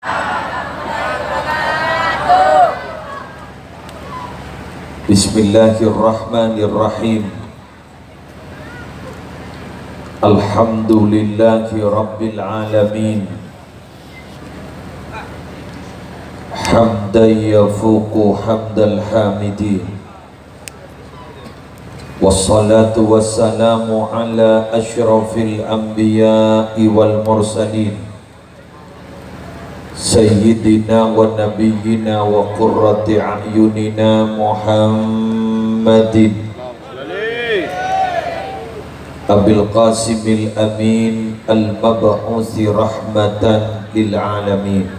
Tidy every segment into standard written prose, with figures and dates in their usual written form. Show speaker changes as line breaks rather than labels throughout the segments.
Bismillahirrahmanirrahim. Alhamdulillahi rabbil alamin. Hamdan yafuqu hamdal hamidin. Wassalatu wassalamu ala asyrafil anbiya'i wal mursalin, Sayyidina wa nabiyyina wa qurrati a'yunina Muhammadin Abil Qasimil Amin al-mab'uthi rahmatan lil alamin,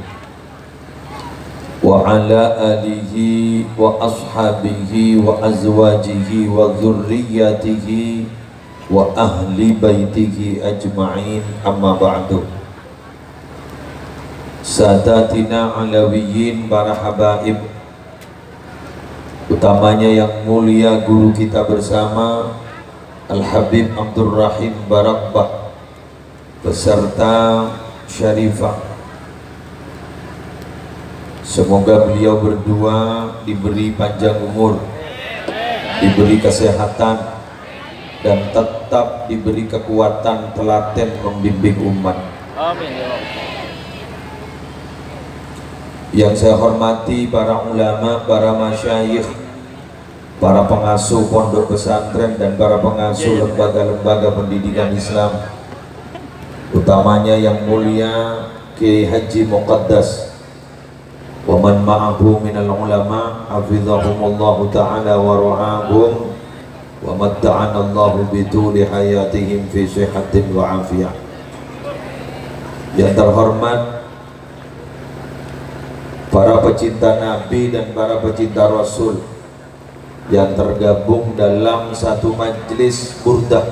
wa ala alihi wa ashabihi wa azwajihi wa dhurriyyatihi wa ahli baitihi ajma'in, amma ba'du. Sadatina alawiyin, para habaib, utamanya yang mulia guru kita bersama Al-Habib Abdul Rahim Barakbah beserta Syarifah. Semoga beliau berdua diberi panjang umur, diberi kesehatan, dan tetap diberi kekuatan telaten membimbing umat. Amin. Yang saya hormati para ulama, para masyayikh, para pengasuh pondok pesantren, dan para pengasuh lembaga-lembaga pendidikan Islam, utamanya yang mulia Kiai Haji Muqaddas wa man ma'ahu minal ulama, hafizahumullahu ta'ala wa ra'ahum wa matta'ana Allahu bituli hayatihim fi sihatin wa afiyah. Yang terhormat para pecinta Nabi dan para pecinta Rasul yang tergabung dalam satu majelis burdah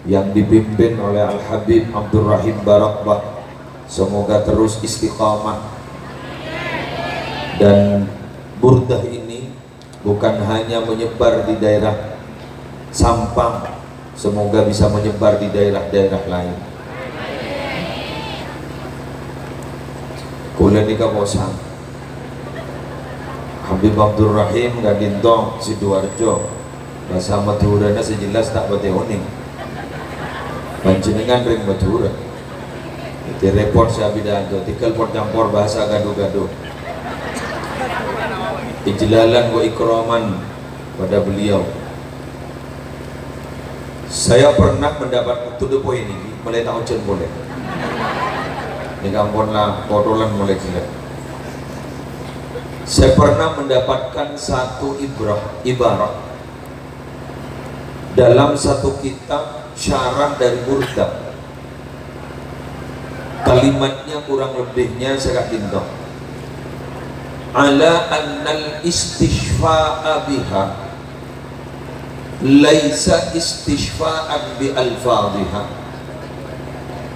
yang dipimpin oleh Al-Habib Abdul Rahim Barakbah, semoga terus istiqamah. Dan burdah ini bukan hanya menyebar di daerah Sampang, semoga bisa menyebar di daerah-daerah lain. Kula nika bosan Habib Abdul Rahim Gadintong Sidoarjo, bahasa Madurana sejelas tak bate oning panjenengan ring Madura di report saya bidanto tikal port campur bahasa gado-gado, ijlalan wa ikraman pada beliau. Saya pernah mendapat to the point ini mulai tahun jen boleh ini kampun lah kodolan mulai gila. Saya pernah mendapatkan satu ibarat dalam satu kitab syarah dari burdah. Kalimatnya kurang lebihnya saya kata, ala annal istishfa'a biha laisa istishfa'an bi alfadhiha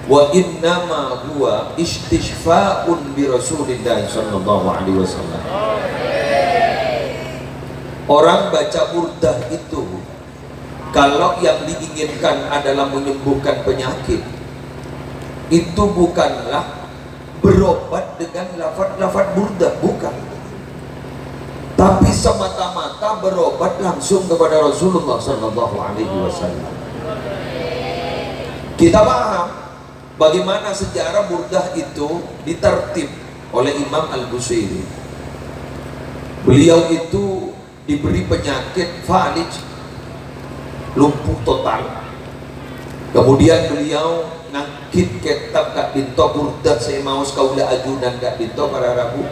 wa innama huwa istishfa'un bi Rasulillah sallallahu alaihi wasallam. Orang baca burdah itu kalau yang diinginkan adalah menyembuhkan penyakit, itu bukanlah berobat dengan lafaz-lafaz burdah, bukan, tapi semata-mata berobat langsung kepada Rasulullah sallallahu alaihi wasallam. Kita paham bagaimana sejarah burdah itu ditertib oleh Imam Al-Busairi. Beliau itu diberi penyakit falij, lumpuh total. Kemudian beliau ngangkit kitab Kak Dinto burdah saya mau kaula ajunan Kak Dinto para Rabu.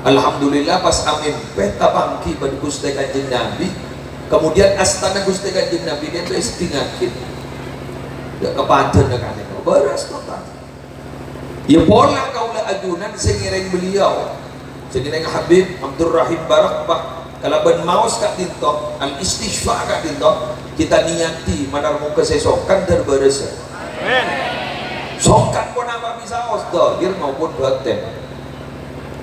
Alhamdulillah pas amin peta pangki pada Gusti Kanjeng Nabi. Kemudian astana Gusti Kanjeng Nabi dia itu istingakit. Ya kepadan kan itu beras total. Ya pola kaula ajunan sengiring beliau, sengiring Habib Abdul Rahim Barakbah. Kalau ben maus Kak Dinto al istishfa Kak Dinto, kita niati manar muka sesokan terberes. Amin. Sokan pun apa bisa dohir maupun batin.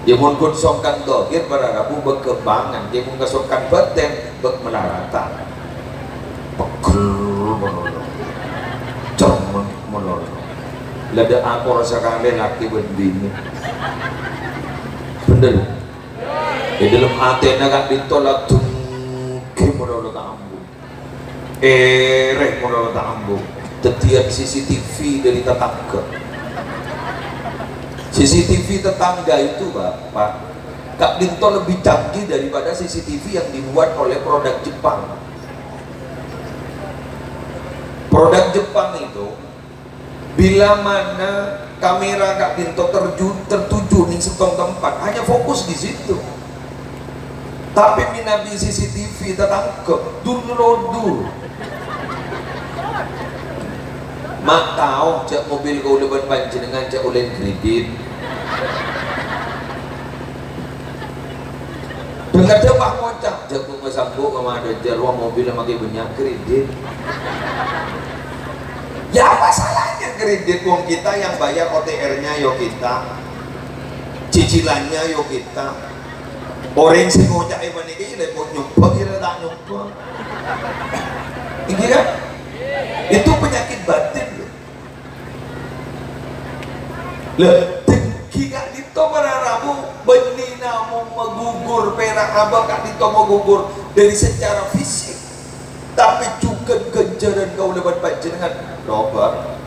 Dia pun songkan dohir para Rabu berkembangan. Dia pun kesokan batin bermelaratan. Pegel menolong, cermen menolong. Lada aku rasa kalian laki berdini. bener di dalam Athena kan ditolak tungki modal tambu modal tambu setiap CCTV dari tetangga itu Pak Kak Dinto lebih canggih daripada CCTV yang dibuat oleh produk Jepang. Produk Jepang itu bila mana kamera Kak Dinto tertuju di sebuah tempat hanya fokus di situ. Tapi minabi CCTV tetangga dulu mak tahu cek mobil kau lebat panjenengan cek oleh kredit. Dengar dia pak ngocak cek kau sambung sama ada jarum mobil yang pakai banyak kredit. Ya apa salahnya kredit uang kita yang bayar OTR-nya yo kita, cicilannya yo kita. Orang sing ngocak mana ini lepot nyoba kira tak nyoba. Ini kan? Itu penyakit batin loh. Dengki Kak Dinto beraramu benih namu menggugur perak abang Kak Dinto menggugur dari secara fisik. Tapi juga ganjaran kau lebat panjenengan nobar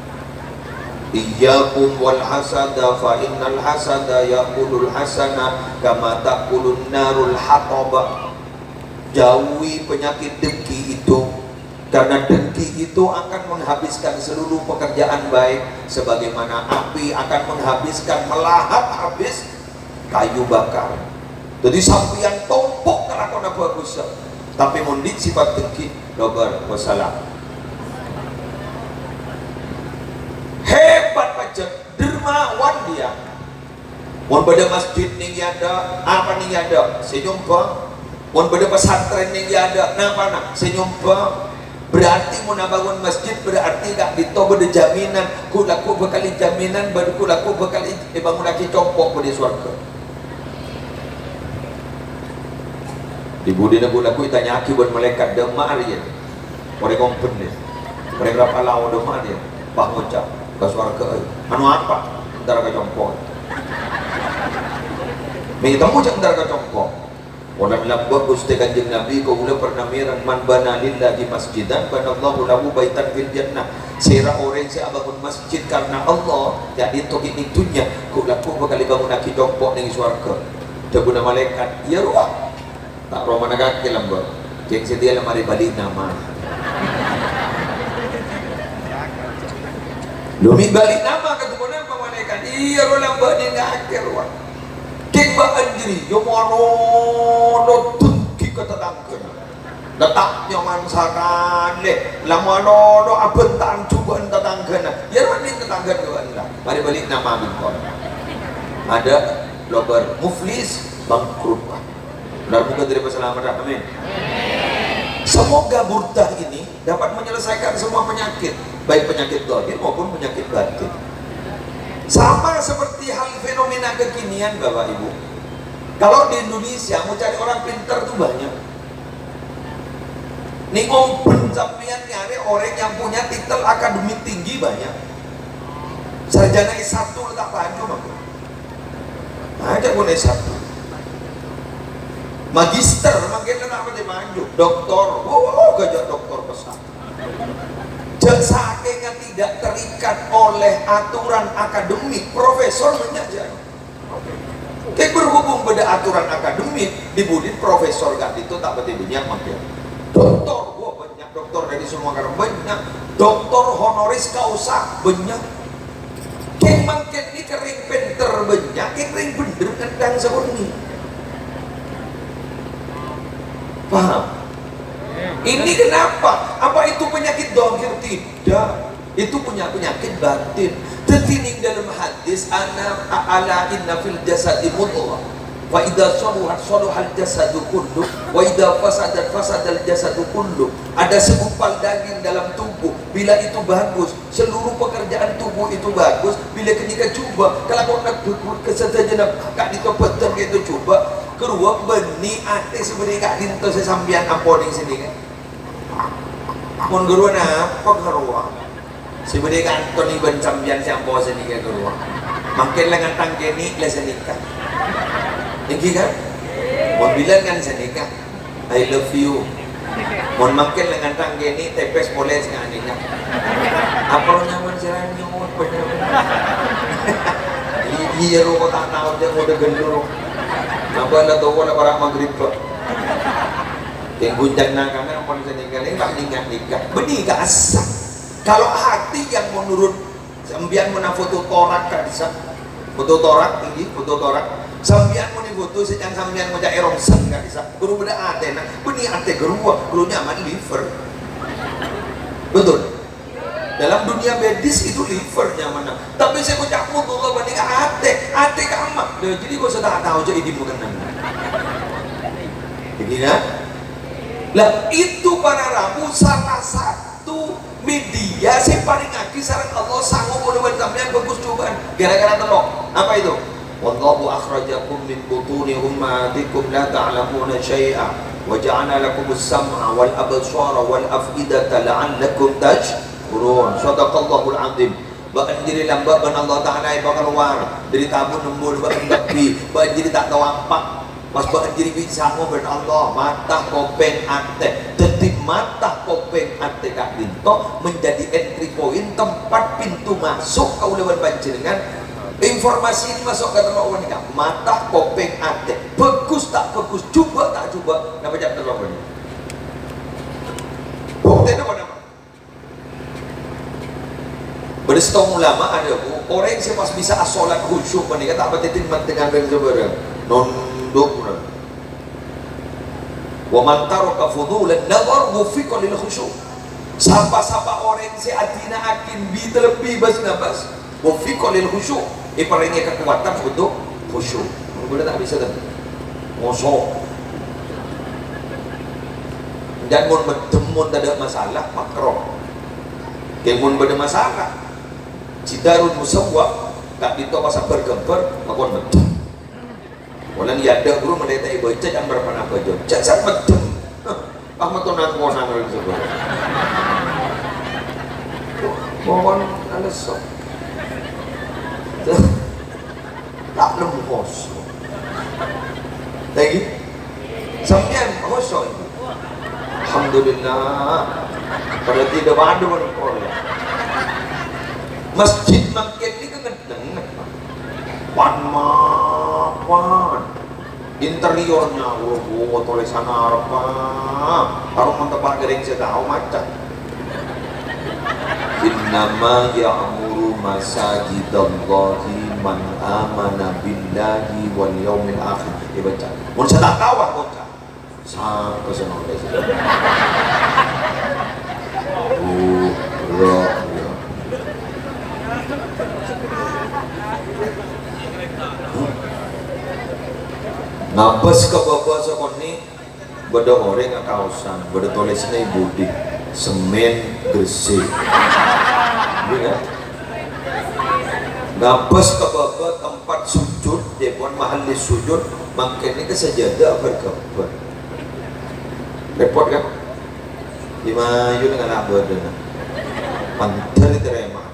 iyyakum wal hasada fa innal hasada yaqulul hasana kama taqulun narul hataba. Jauhi penyakit dengki itu karena dengki itu akan menghabiskan seluruh pekerjaan baik sebagaimana api akan menghabiskan melahap habis kayu bakar. Jadi sampian tompok kelakon bagus tapi mundi sifat dengki dober wassalam. Hebat pajak dermawan dia. Mun beda masjid ning ada apa ning ada senyumpa. Mun beda pesantren ning ada napa nak senyumpa. Berarti mau bangun masjid berarti Kak Dinto beda jaminan kulaku bekali jaminan kulaku bekali bangun lagi compok di surga. Ibu dina kulaku ditanya buat malaikat demar ya. Mereka kompen deh. Mereka berapa lawan demar ya. Pak ngocap ke surga. Anu apa? Ntar ke compok. Mereka temu cak ntar ke compok. Walau lambak Gusti Kanjeng Nabi kau boleh pernah mirang man bana lillahi masjidan banallahu lahu baitan fil jannah. Sira orang si bangun masjid karena Allah jadi toki itunya kau laku bakal bangun lagi compok ning swarga. Daguna malaikat ya ruah tak roh mana kaki lambak cek sedia lemari balik nama Lumi balik nama keturunan malaikat iya ruah lambak dia ngakir ruah kek anjiri yo mono tungki ke tetangga letaknya mansakan le lamono abentan cubaan tetangga ya ruah tetangga doan lah mari balik nama bingkon ada lobar muflis bangkrut. Benar bukan dari selamat, amin. Semoga burdah ini dapat menyelesaikan semua penyakit, baik penyakit zahir maupun penyakit batin. Sama seperti hal fenomena kekinian Bapak Ibu. Kalau di Indonesia mau cari orang pintar tuh banyak. Nih ngomben sampean nyari orang yang punya titel akademik tinggi banyak. Sarjana S1 letak maju Bapak. Ada pun S1. Magister makin apa dia maju, doktor, gajah doktor besar. Saking tidak terikat oleh aturan akademik, profesor mengajar. Kayak berhubung beda aturan akademik, dibudin profesor gak itu tak berarti banyak makin. Doktor, banyak doktor dari semua karena banyak. Doktor honoris causa banyak. Kayak makin ini kering pinter banyak, kering bener kendang seperti paham? Ini kenapa? Apa itu penyakit dohir? Tidak. Itu punya penyakit batin. Tertining dalam hadis ana ala inna fil jasadi mudghah wa idza saluhat saluhal jasadu kullu wa idza fasadat fasadal jasadu kullu. Ada segumpal daging dalam tubuh, bila itu bagus seluruh pekerjaan tubuh itu bagus. Bila ketika coba kalau nak kesedaran Kak Dinto betul gitu coba keruak benih ate sebenarnya Kak Dinto sesambian amponing sini kan mun guru apa keruak sebenarnya Kak Dinto ni ben sambian si ampo sini kan keruak makin lengan tangkeni lesen nikah Iki kan? Mau bilang kan senika, I love you. Mau makin dengan tanggeni tepes boleh sekali kan? Apa lo nyaman sirang nyuwun bener? Iya lo kok tak tahu dia udah gendul. Apa lah tahu lah para maghrib kok? Yang gunjang nakana mau senika ini tak nikah. Benih gak asal. Kalau hati yang menurut sembian mana foto torak kan bisa? Foto torak tinggi, foto torak. Sambian mau foto sejak sambian mau cari rongsen kan bisa? Guru beda ate, nah benih ate guru nyaman liver. Betul. Dalam dunia medis itu liver nyaman. Tapi saya ucap foto lo banding ate kamak. Jadi kau sudah tahu jadi di bukan nana. Begini kan? Lah itu para rabu salah satu media saya paling ngaji sarang Allah sanggup mudah-mudahan sampean bagus cobaan gara-gara telok. Apa itu? Wallahu akhrajakum min butuni ummatikum la ta'lamuna syai'a wa ja'ala lakumus sam'a wal absara wal af'idata la'allakum tashkurun. Shadaqallahul azim. Bahkan diri lambat ben Allah Ta'ala iba keluar dari tabun nembur bahkan tepi bahkan diri tak tahu apa mas bahkan diri bisa ngobrol Allah mata kopeng ate jadi mata kopeng ate kak dinto menjadi entry point tempat pintu masuk kau lewat panjenengan informasi ini masuk ke telur wanita mata kopeng ate bagus tak bagus coba tak coba nama jam telur wanita bukti itu apa? Bersetong ulama ada orang yang pas bisa asolat khusyuk menikah tak betul dengan bersebarang nondok wa man taraka fudulan nazar wufiqa lil khusyuk sapa-sapa orang yang atina akin bi terlebih bas nabas wufiqa lil khusyuk iparanya kekuatan untuk khusyuk boleh tak bisa tak ngosok dan mun bertemu tak ada masalah makro kemun berada masalah Cidarun musawwak tak dito pasang bergemper makon medem walang yada guru mendeta ibu cek yang berpanah baju cek sak medem ah matunan konang rin sebuah mohon alasok tak lembos lagi sampean kosong alhamdulillah pada tidak ada menukul masjid makin ini kengedeng wan interiornya tulisan Arab harus mentebak gering saya tahu macam innama ya'muru masajidallahi man amana billahi wal yaumil akhir dibaca mun saya tak tahu baca sampai senang deh ngabas ke bawah sekoni beda orang nggak kausan beda tulisnya ibu di semen gresik gitu ngabas ke bawah tempat sujud jepon mahal sujud makanya kesajadah berkabar repot kan lima yun dengan apa dana pantar diterima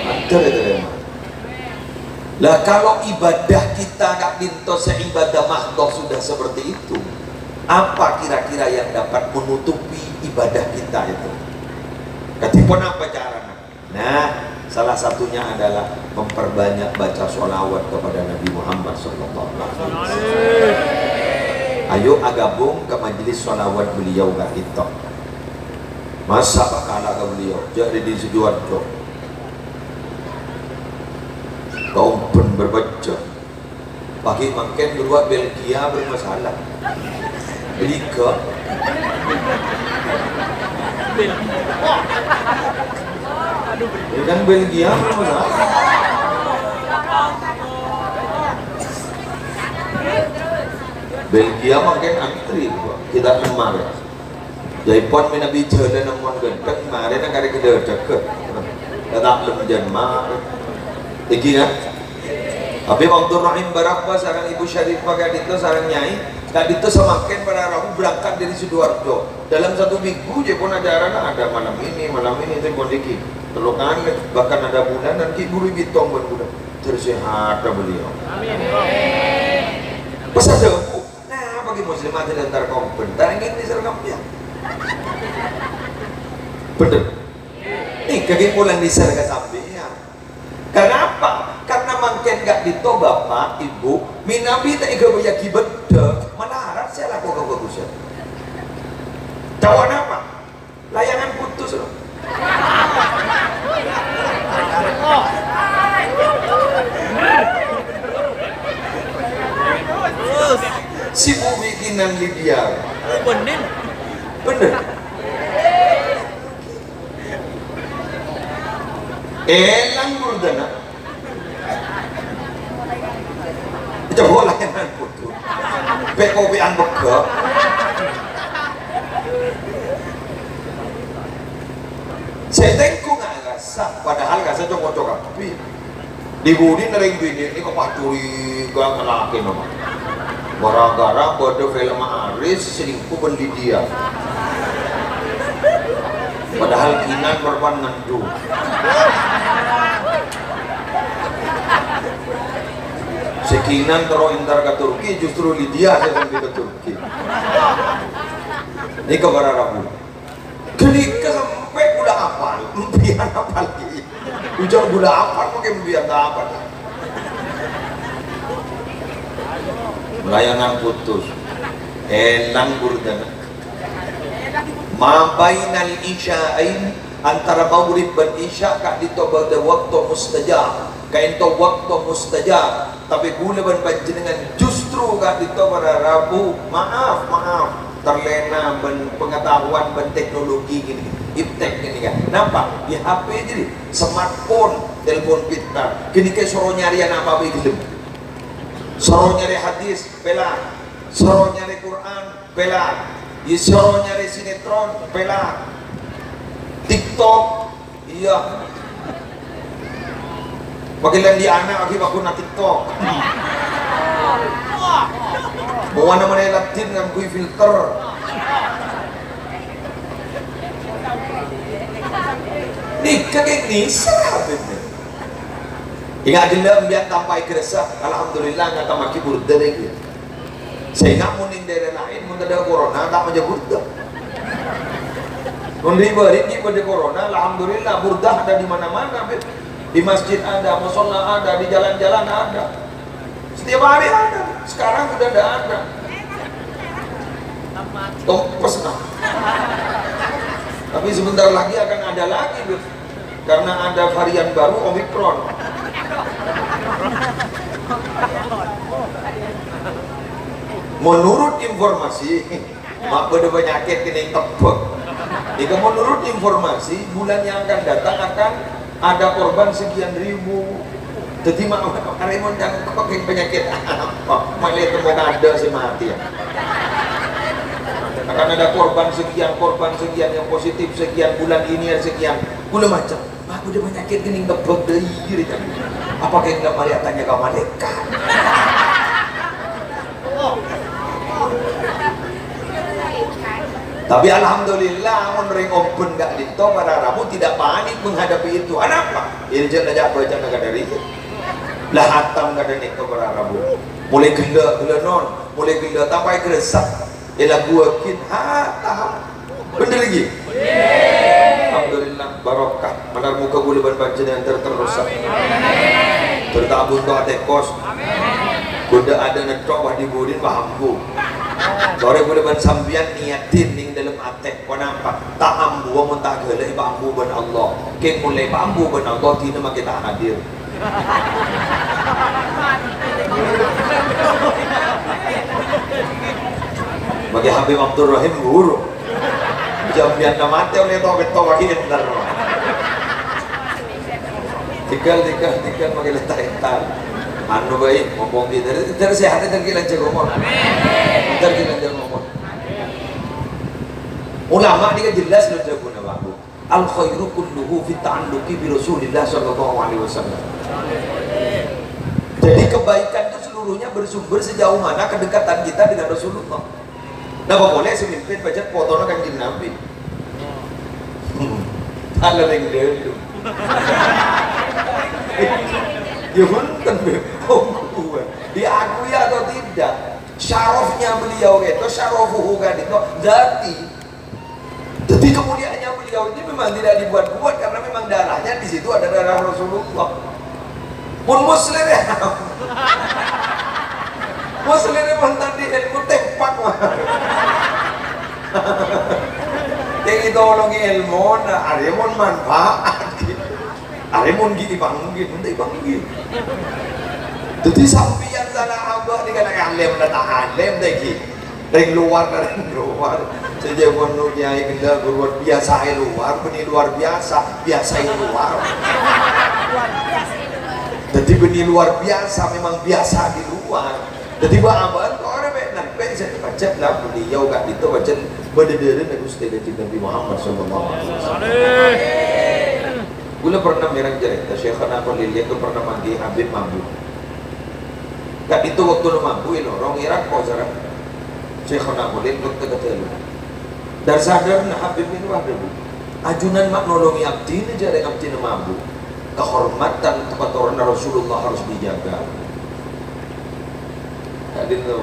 pantar diterima lah kalau ibadah kita kak dinto seibadah mahdoh sudah seperti itu apa kira-kira yang dapat menutupi ibadah kita itu ketipun apa caranya nah salah satunya adalah memperbanyak baca sholawat kepada Nabi Muhammad SAW. Ayo agabung ke majelis sholawat beliau kak dinto masa bakal ke beliau jadi di Sidoarjo kaum pun berbaca pagi makan berdua Belgia bermasalah Belika dan Belgia bermasalah Belgia makan antri kita kemarin jadi pon mina bicara dan namun gendek kemarin nak ada kita cakap tetap belum jemaah tinggi kan? Tapi waktu Rahim berapa sarang Ibu Syarifah kak itu sarang Nyai kak itu semakin pada Rabu berangkat dari Sidoarjo dalam satu minggu je pun ajaran ada malam ini itu kondiki telukan bahkan ada bulan dan ki guru bitong berbulan tersehat beliau amin Pas ada aku, nah bagi muslimat dan antar kompen, tak ingin disergamnya. Bener. Nih kaki pulang diserga sampingnya. Kenapa? Karena makin gak dito bapak, ibu, minabi tak iga bayaki beda, melarat saya laku kebagusan. Cawan apa? Layangan putus loh. Si bu bikinan Lydia.
Bener.
Bener. Elang burdana. Coba layangan putus. Pekopian beka. Setengku nggak rasa, padahal nggak saya coba tapi dibudi nering bini ini kepaturi gak ngelakin nama. Gara-gara pada film Aris selingkuh bendi dia. Padahal Kinan berpan ngandu. Sekinan terus intar ke Turki, justru Lydia saya sampai ke Turki. Ini kabar Rabu. Ketika sampai gula apal, impian apa lagi? Ujar gula apal, pakai impian apa? Layanan putus, elang burdana. Ma bainal isya'ain, antara maghrib dan isya kak dito pada waktu mustajab, kain to waktu mustajab. Tapi gula ban panjenengan justru kak dito pada Rabu, maaf terlena pengetahuan dan teknologi gini, iptek gini kan. Nampak di HP jadi smartphone, telepon pintar. Gini kayak suruh nyari apa begitu. Suruh nyari hadis, bela. Suruh nyari Quran, bela. Suruh nyari sinetron, bela. TikTok, iya. Bagilan di anak lagi bakuna TikTok. Mau mana latin dengan kui filter. Nih kakek ni sahabat ni. Ingat dulu biar tampai kerasa. Alhamdulillah nggak tamaki burda lagi. Saya nak muning daerah lain, mun ada corona tak macam burda. Mundi beri ni pada corona, alhamdulillah burda ada di mana-mana. Di masjid ada, musola ada, di jalan-jalan ada. Setiap hari ada. Sekarang sudah tidak ada. Pesna. Tapi sebentar lagi akan ada lagi, karena ada varian baru Omicron. Menurut informasi, mak pada penyakit kena tebak. Jika menurut informasi, bulan yang akan datang akan ada korban sekian ribu. Jadi mak Raymond yang pakai penyakit apa? Malah temu ada si mati ya. Akan ada korban sekian yang positif sekian bulan ini sekian. Kula macam, mak udah penyakit gini ngebek dari diri kan. Apa kayak nggak melihat tanya ke malaikat? Tapi alhamdulillah menurut open gak dito para Rabu tidak panik menghadapi itu. Kenapa? Ini jangan aja baca nggak dari itu. Lah hatam gak ada nih para Rabu. Mulai gila non, mulai gila sampai keresak. Ialah gua kin hatam. Bener lagi? Alhamdulillah barokah. Benar muka boleh baca yang terterusak. Tertabun doa tekos. Kuda ada netok wah dibudin pahambu. Sore boleh sambian niatin ning dalam atek kenapa? Tak ambu mun tak geuleuh ambu ban Allah. Ke mulai ambu ban Allah tina mah kita hadir. Bagi Habib Abdul Rahim guru. Jambian mate oleh to lagi entar. Tinggal bagi letak anu baik ngomong gitu dari sehat dan kita jago ngomong amin dari kita jago ngomong ulama ini kan jelas lo jago nama aku al khairu kulluhu fi ta'alluqi bi Rasulillah sallallahu alaihi wasallam. Jadi kebaikan itu seluruhnya bersumber sejauh mana kedekatan kita dengan Rasulullah. Nah boleh semimpin baca fotonya Kanjeng Nabi ala yang dulu ya punten diakui atau tidak syarafnya beliau itu syarafuhu kan itu zati. Jadi kemuliaannya beliau ini memang tidak dibuat-buat, karena memang darahnya di situ ada darah Rasulullah. Pun muslim ya. Muslim memang tadi ilmu tempat mah. Yang itu orang ilmu, ada mon manfaat. Ada mon gini bangun, nanti bangun. Jadi sampian salah abah ni kan alim datang alim lagi. Dari luar. Saja pun kiai kita luar biasa luar, benih luar biasa luar. Jadi benih luar biasa memang biasa di luar. Jadi abah kau orang nampak saya baca lah beliau kat itu baca berdiri dengan Gusti Nabi Muhammad sallallahu alaihi wasallam. Gula pernah merang cerita Syekhana Khalil itu pernah mandi Habib Mambu. Kat itu waktu lu mampu orang Irak kau sekarang Syekhana Khalil kata lu. Dan sadar na Habib ini ada bu. Ajunan mak nolongi abdi ini jadi abdi na mampu. Kehormatan tempat orang Rasulullah harus dijaga. Tadi tu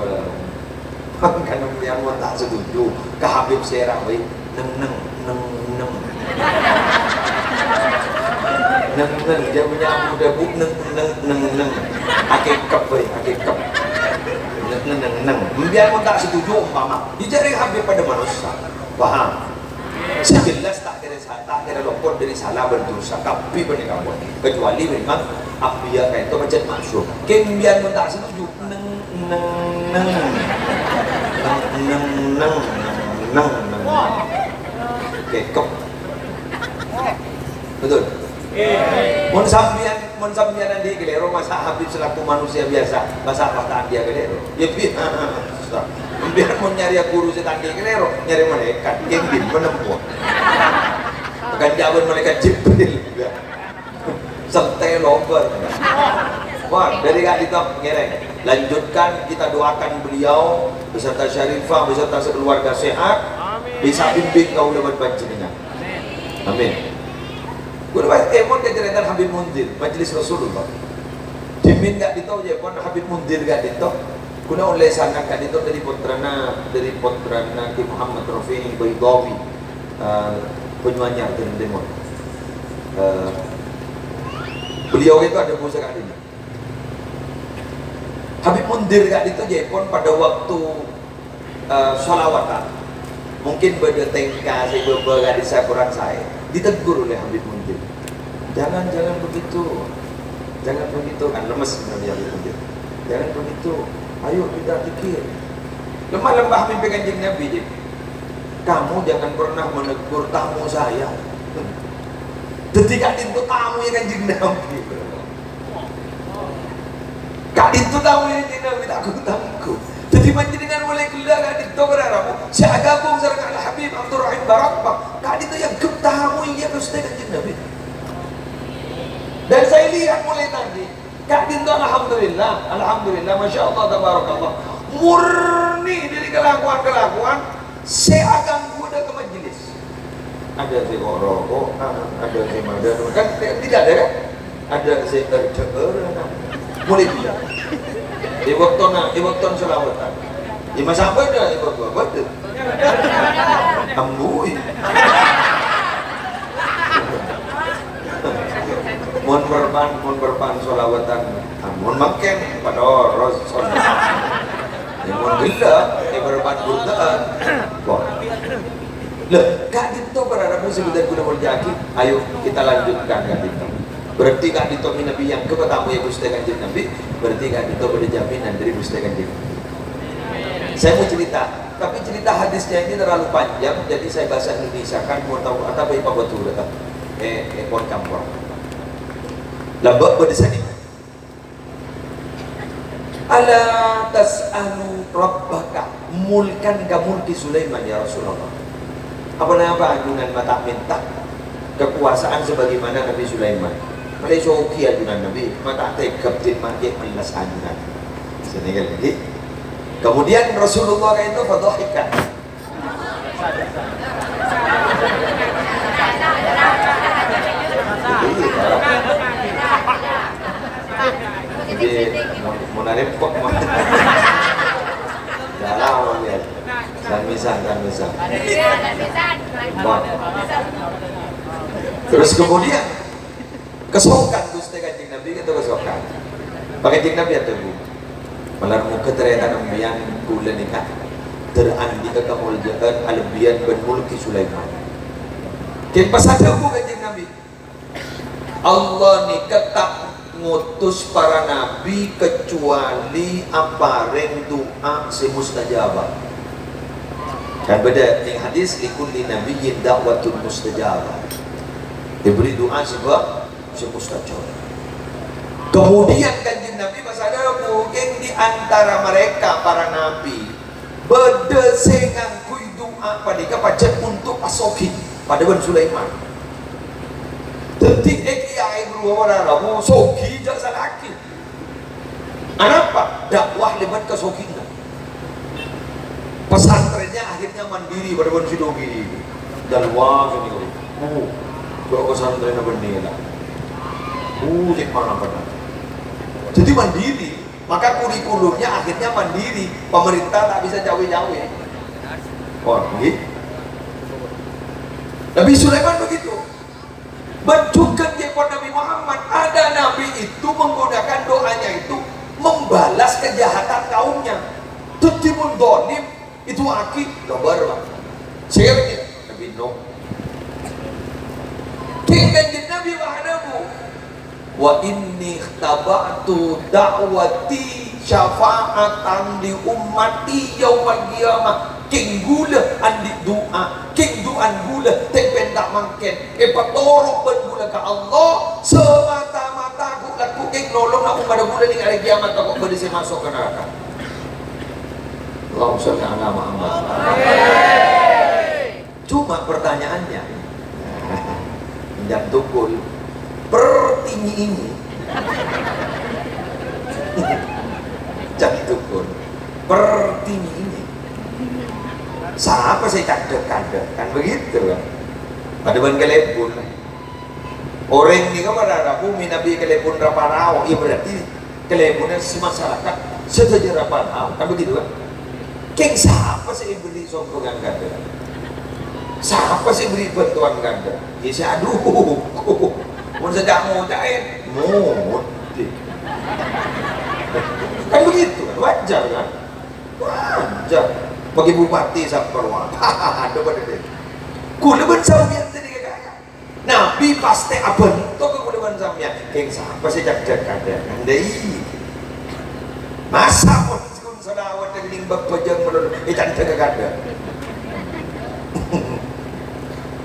karena yang mau tak setuju ke Habib Serawi neng dia punya muda buk neng akikap neng biar mau tak setuju umpama dicari Habib pada manusia paham sejelas tak kira lopot dari salah berdosa tapi benar kamu kecuali memang abia kayak itu macam masuk biar mau tak setuju neng kekop betul. Mun sambian nanti kelero masa Habib selaku manusia biasa masa perkataan dia kelero ya biar mau nyari guru setandi kelero nyari malaikat gengin menempuh bukan jawaban malaikat Jibril juga santai loper. Wah dari kak Dito ngereng lanjutkan kita doakan beliau beserta Syarifah beserta sekeluarga sehat bisa bimbing kau lewat panjenengan amin. Guru bahas emon kejadian Habib Munzir Majelis Rasulullah dimin gak dito je pun Habib Munzir gak dito kuna oleh sana gak dito dari putrana Ki Muhammad Rafi'i Baydawi penyuanyar demon beliau itu ada musa gak dito Habib Munzir gak dito je pun pada waktu sholawatan mungkin beda tengka saya beberapa di saya kurang saya ditegur oleh Habib Munzir jangan begitu kan lemes Nabi Habib Munzir jangan begitu ayo kita pikir lemah mimpi kanjeng Nabi kamu jangan pernah menegur tamu saya ketika itu tamu yang kanjeng Nabi kak itu tamu yang kanjeng Nabi takut jadi panjenengan mulai gelar kak itu beraramu saya gabung sareng Al Habib Abdul Rahim Barakbah kak itu yang tamu yang Gusti kanjeng Nabi. Dan saya lihat mulai tadi kak itu alhamdulillah masya Allah tabarakallah murni dari kelakuan saya akan goda ke majelis ada si rokok ada si madan kan tidak ada kan ada si mulai dia di waktu selawatan di masa apa dah di waktu apa tu ambui mon berpan solawatan mon makan pada rasul mon gila berpan butaan wah lah kak itu berada sebentar guna berjaki ayo kita lanjutkan kak itu berarti kak itu Nabi yang ketamu ya Gusti Kanjeng Nabi berarti kak itu pada jaminan dari Gusti Kanjeng saya mau cerita tapi cerita hadisnya ini terlalu panjang jadi saya bahasa Indonesia kan mau tahu apa apa betul pon campur labak pada sini ala tas'alu rabbaka mulkan ka mulki Sulaiman ya Rasulullah apa ajunan mata minta kekuasaan sebagaimana Nabi Sulaiman pada syauki ajunan Nabi mata tegabtin makih melas ajunan senengah lagi kemudian Rasulullah itu fadhahika jadi mau narip kok kan misal. Wah. Terus kemudian kesokan Gusti Kanjeng Nabi itu kesokan. Pakai Kanjeng Nabi atau Bu? Malar muka ternyata nambian kula nikah terandi ke kemuliaan Al-Biyan bin Mulki Sulaiman. Kin pasada Bu Kanjeng Nabi. Allah nikah tak ngutus para nabi kecuali apareng doa si mustajabah. Kan beda yang hadis likulli nabiyyin da'watun mustajabah. Diberi doa sebab si mustajabah. Kemudian Kanjeng Nabi pasada mungkin di antara mereka para nabi beda sengang kui doa pada pajak untuk asoki pada Ben Sulaiman. Detik kiai berwarna ramu soki jasa laki. Kenapa? Dakwah lebat ke soki. Pesantrennya akhirnya mandiri pada Ben Sidogi. Dalwa ini. Kau pesantren apa nih lah? Cek mana pada. Jadi mandiri, maka kurikulumnya akhirnya mandiri. Pemerintah tak bisa cawe-cawe. Oh, gitu. Nabi Sulaiman begitu. Bentukan jepot Nabi Muhammad, ada Nabi itu menggunakan doanya itu membalas kejahatan kaumnya. Tetimun donim itu aki lebar. Siapa ini? Nabi Nuh. Kanjeng Nabi wahdahu. Wa inni tabatu da'wati syafa'atan di ummati yaumal qiyamah. King gula andi doa, king doan gula tepen tak mangken. Patorok ben gula ke Allah semata-mata aku laku king nolong aku pada gula ni hari kiamat aku berdisi masuk ke neraka. Allahumma sholli ala Muhammad. Cuma pertanyaannya dan tukul pertini ini jadi tukul pertini ini siapa saya kadek-kadek kan begitu kan pada ban kelepon orang ini kan pada bumi Nabi kelepon raparau ya berarti keleponnya si masyarakat setuju raparau kan begitu kan keng siapa saya beli sokongan kadek siapa sih beri bantuan ganda ya saya aduh mau sedang mau cair mau kan begitu kan wajar kan wajar bagi bupati Saparwa ada pada dia kuleban sambian tadi kakak Nabi pasti abang itu ke kuleban sambian yang siapa sih cak-cak ada andai masa pun sekun sadawat yang limbak pejang melulu cak-cak ada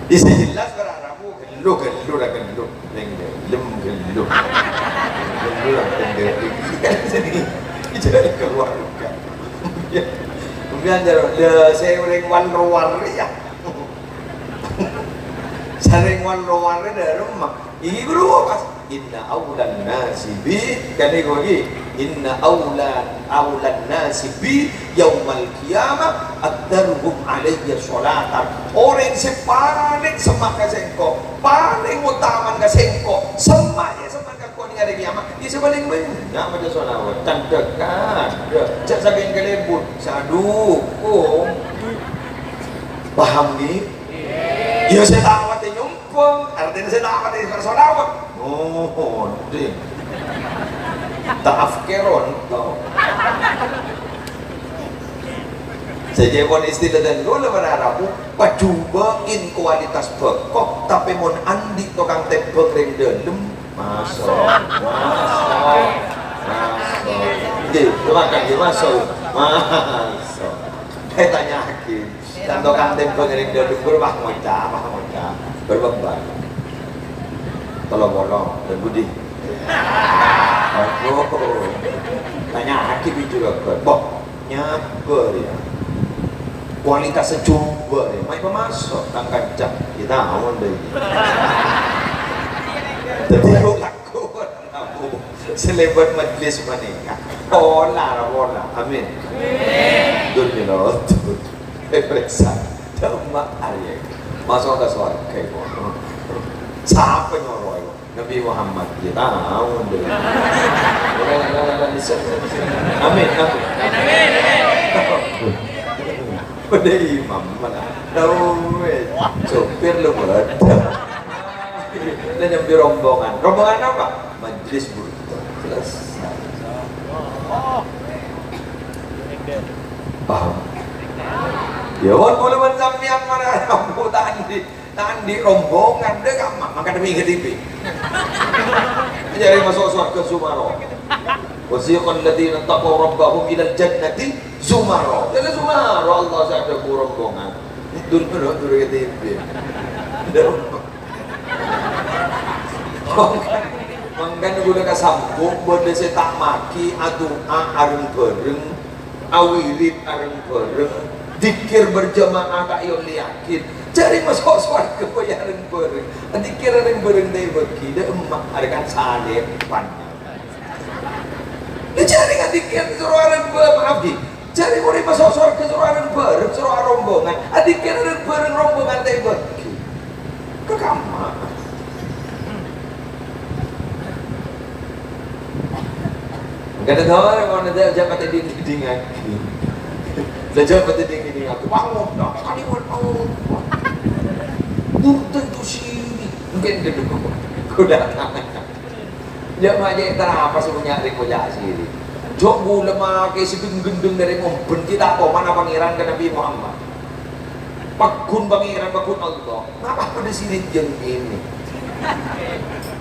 bisa jelas berarabu gelu lah gelu lem gelu lah gelu kan sini jadi keluar kan kemudian saya wan roar ya sering wan roar dari rumah ini guru pas inna awlan nasibi kan ini lagi inna awlan nasibi yaumal qiyamah akdaruhum alayya sholatan orang paling semak kasengko paling utama kasengko semak ya semak kau ni hari kiamat ini sebaling banyak pada sholawat candekan cak saking kelebut sadu paham ni ya saya tahu hati nyumpeng artinya saya tahu hati bersolawat ding ta'afkeron sejauh istilah dan gula berharap pacubain kualitas bekok tapi mon andi tukang tebek ring dalam masuk masuk saya tanya hakim dan tukang tebek ring dalam berbah moca berbeban tolong dan budi tanya hakim juga boh nyaber ya kualitas secoba ya mai pemasok tangkan cak kita awon deh jadi laku aku selebat majlis menikah olah amin dunia periksa demak ayah masuk ke suara kayak siapa nyoroh Nabi Muhammad kita awon deh amin pada imam mana tahu sopir lu betul dan yang di rombongan apa majelis burda selesai paham ya boleh mensampian mana kamu tahan di rombongan deh kamu maka demi TV jadi masuk surga Zumaro wasiqal ladzina taqaw rabbahum ilal jannati Zumaro jadi Zumaro Allah saya ada rombongan dulu ke TV mangkan gula kasambung boleh saya tak maki adu'a areng bareng awirid areng bareng dikir berjamaah kayo liakin cari masuk surga ya areng bareng dikir areng bareng dai bagi da emak arekan saleh panjang cari kan dikir suruh areng bareng maaf di cari boleh masuk surga suruh areng bareng suruh rombongan dikir areng bareng rombongan dai bagi ke kamar kada tahu orang ada jabat ding aku. Jabat ding aku. Bangun dah. Kali bangun. Turun tu sini. Mungkin dia dulu. Kuda. Jangan aja terapa semuanya reko sini. Jok gula make sedeng-gendeng dari ngomben kita apa mana pangeran ke Nabi Muhammad. Pakun pangeran pakun Allah. Ngapa pada sini jeng ini?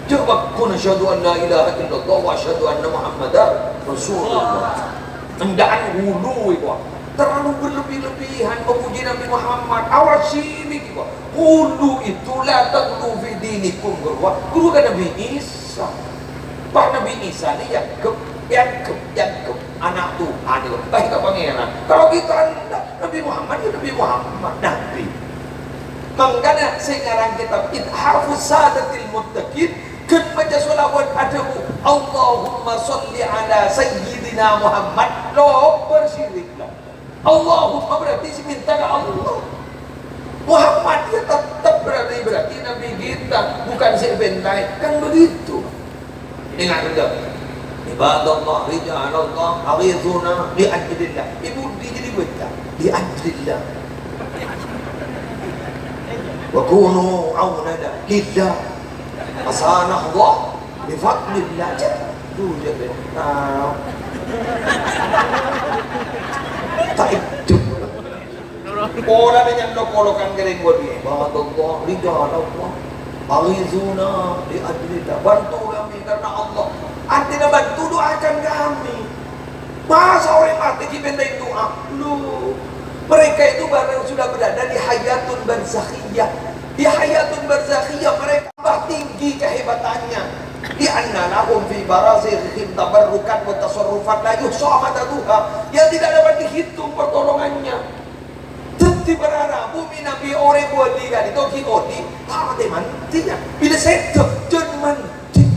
Coba kun asyhadu an la ilaha illallah wa asyhadu anna muhammadar rasulullah. Endaan hulu itu terlalu berlebih-lebihan memuji Nabi Muhammad. Awas sini itu. Hulu itu la taqulu fi dinikum guru kan Nabi Isa. Pak Nabi Isa ni yang anak Tuhan itu. Baik ke pangeran. Kalau kita Nabi Muhammad ya Nabi Muhammad Nabi. Makanya sekarang kita Ithafus Sadatil Muttaqin kan baca sholawat adamu Allahumma sholli ala Sayyidina Muhammad lo bersiriklah Allahumma berarti minta ke Allah Muhammad ya tetap berarti Nabi kita bukan sebentai kan begitu ingat enggak ibadallah rijalallah aghithuna li ajlillah ibu jadi baca li ajlillah wa kunu aunana lillah asanah Allah bifadlillah tu je tak itu orang yang lokolokan kering buat dia Allah ridha Allah aghizuna li ajlillah bantu kami karena Allah artinya bantu doakan kami masa orang mati kita doa lu mereka itu baru sudah berada di hayatun barzakhiyah. Di hayatun barzakhiyah mereka tambah tinggi kehebatannya. Di anna lahum fi barazikhim tabarrukat wa tasarrufat la yuhsa madaduha. Yang tidak dapat dihitung pertolongannya. Tentu berharap bumi Nabi ore bodi kan itu ki odi. Apa mantinya? Bila seto jon manti.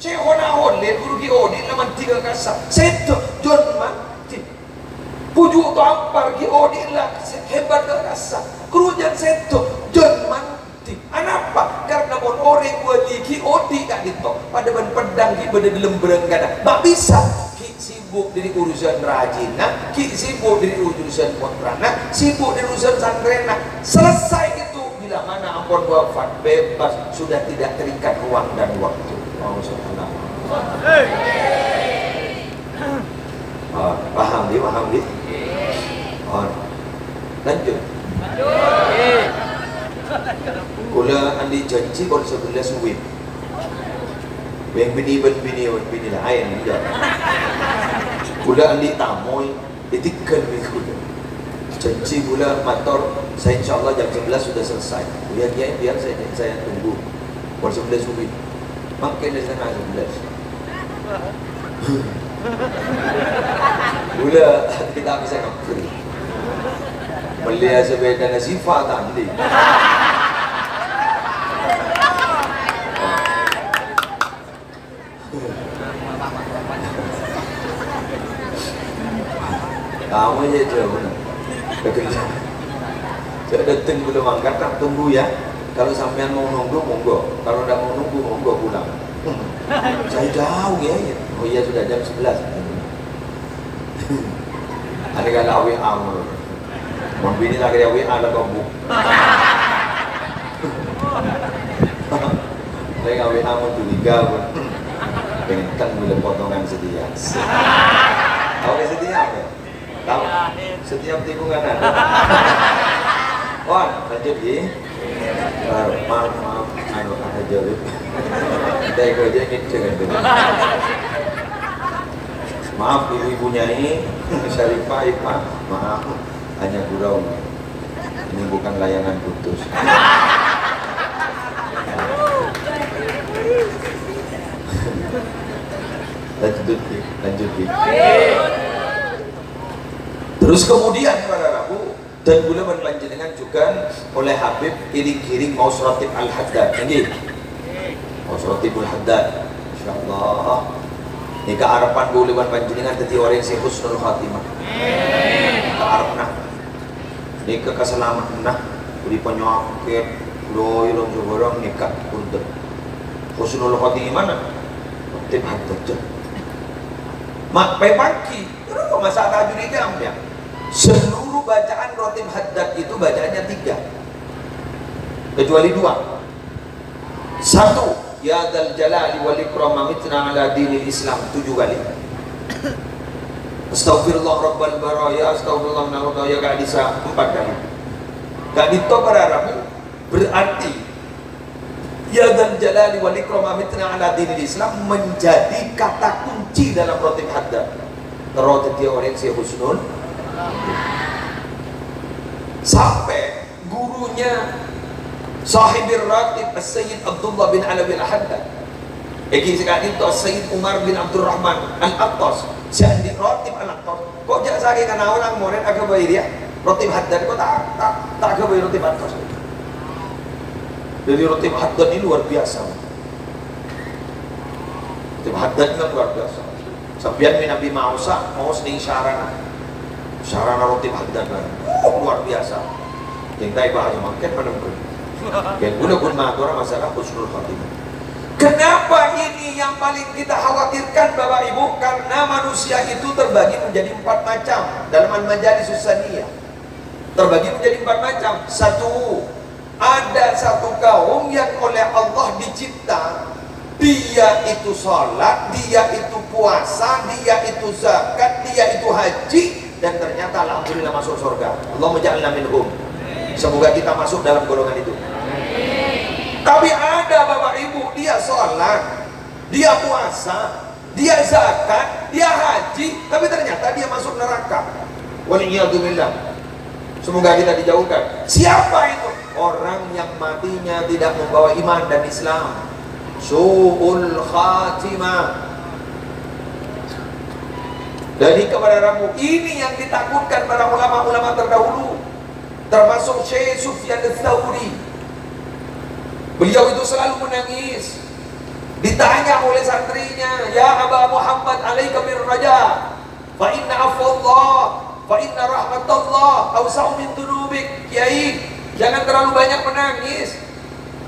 Cehona holle guru ki odi na mantiga kasa. Seto jon manti. Pujuk tampar ki odi lah hebat rasa kerujan seto jon manti anapa karena bon ore wali ki odi kak dito pada ban pedang ki pada dalam berengkada tak bisa ki sibuk dari urusan rajina ki sibuk dari urusan kontrana sibuk dari urusan santrena selesai itu bila mana ampun wafat bebas sudah tidak terikat ruang dan waktu mau subhanallah paham di lanjut kula andi janji kon sebelah suwit yang bini lain enggak kula andi tamoy itikan kula janji kula motor saya insyaallah jam 11 sudah selesai biar saya tunggu kon sebelah suwit makin setengah 11 kula kita bisa ngapri beli sepeda nasifah tadi kamu aja coba bekerja saya datang belum angkat tak tunggu ya kalau sampean mau nunggu monggo kalau tidak mau nunggu monggo pulang saya jauh ya oh iya sudah jam 11 ada kalau awi amur Mau bini lagi dia WA lah kamu. Saya nggak WA mau curiga pun. Bentang bila potongan sedia. Tahu sedia apa? Tahu? Setiap tikungan ada. Wan, lanjut ya. Maaf, anu ada jauh. Dari kerja gitu kan. Maaf ibu-ibunya ini, Syarifah, Ipa, maaf, hanya gurau. Ini bukan layangan putus. Lanjut. Terus kemudian para Rabu dan bulan panjenengan juga oleh Habib kiring-kiring Maus Ratib Al-Haddad. Ini Maus Ratib Al-Haddad. Insyaallah. Ini kearapan bulan panjenengan dadi orang sing husnul khatimah. Kearapna. Ini keselamatan nah, di penyakit, lo ilmu seorang nikah punten. Husnul khatimah mana? Ratib Haddad. Mak pagi, terus masa tahajud ini jamnya. Seluruh bacaan Ratib Haddad itu bacaannya 3, kecuali 2. 1, ya dzal jalali wal ikram mitna ala dinil Islam 7 kali. Astagfirullah rabbal baraya, astagfirullah minal khotaya gak bisa 4 kali. Gak ditobaramu berarti ya dzal jalali wal ikram mitna ala dinil Islam menjadi kata kunci dalam Ratib Haddad. Terus dia orang si husnul sampai gurunya sahibir Ratib As-Sayyid Abdullah bin Alawi Al-Haddad Eki sekali itu As-Sayyid Umar bin Abdurrahman Al-Attas Syahdi Ratib Al-Attas kok jak sakit karena orang moren agak bayi dia Ratib Haddad kok tak agak bayi Ratib Attas. Jadi Ratib Haddad ini luar biasa. Ratib Haddad ini luar biasa. Sampian min Nabi Mausa ning syarana Ratib Haddad luar biasa. Tingkai bahasa makin menemukan. Kan guna masalah masalah husnul khatimah. Kenapa ini yang paling kita khawatirkan Bapak Ibu? Karena manusia itu terbagi menjadi 4 macam dalam al-majalis susaniyah. Terbagi menjadi 4 macam. 1, ada satu kaum yang oleh Allah dicipta, dia itu sholat, dia itu puasa, dia itu zakat, dia itu haji, dan ternyata alhamdulillah masuk surga. Allahumma ja'alna minhum. Semoga kita masuk dalam golongan itu. Tapi ada Bapak Ibu, dia sholat, dia puasa, dia zakat, dia haji, tapi ternyata dia masuk neraka. Waliyadzubillah. Semoga kita dijauhkan. Siapa itu? Orang yang matinya tidak membawa iman dan Islam. Su'ul khatimah. Jadi kepada Rabu ini yang ditakutkan para ulama-ulama terdahulu, termasuk Syekh Sufyan Ats-Tsauri. Beliau itu selalu menangis. Ditanya oleh santrinya, ya Aba Muhammad alaika bir raja, fa inna afwallah, fa inna rahmatullah awsa'u min dunubik. Kiai, jangan terlalu banyak menangis,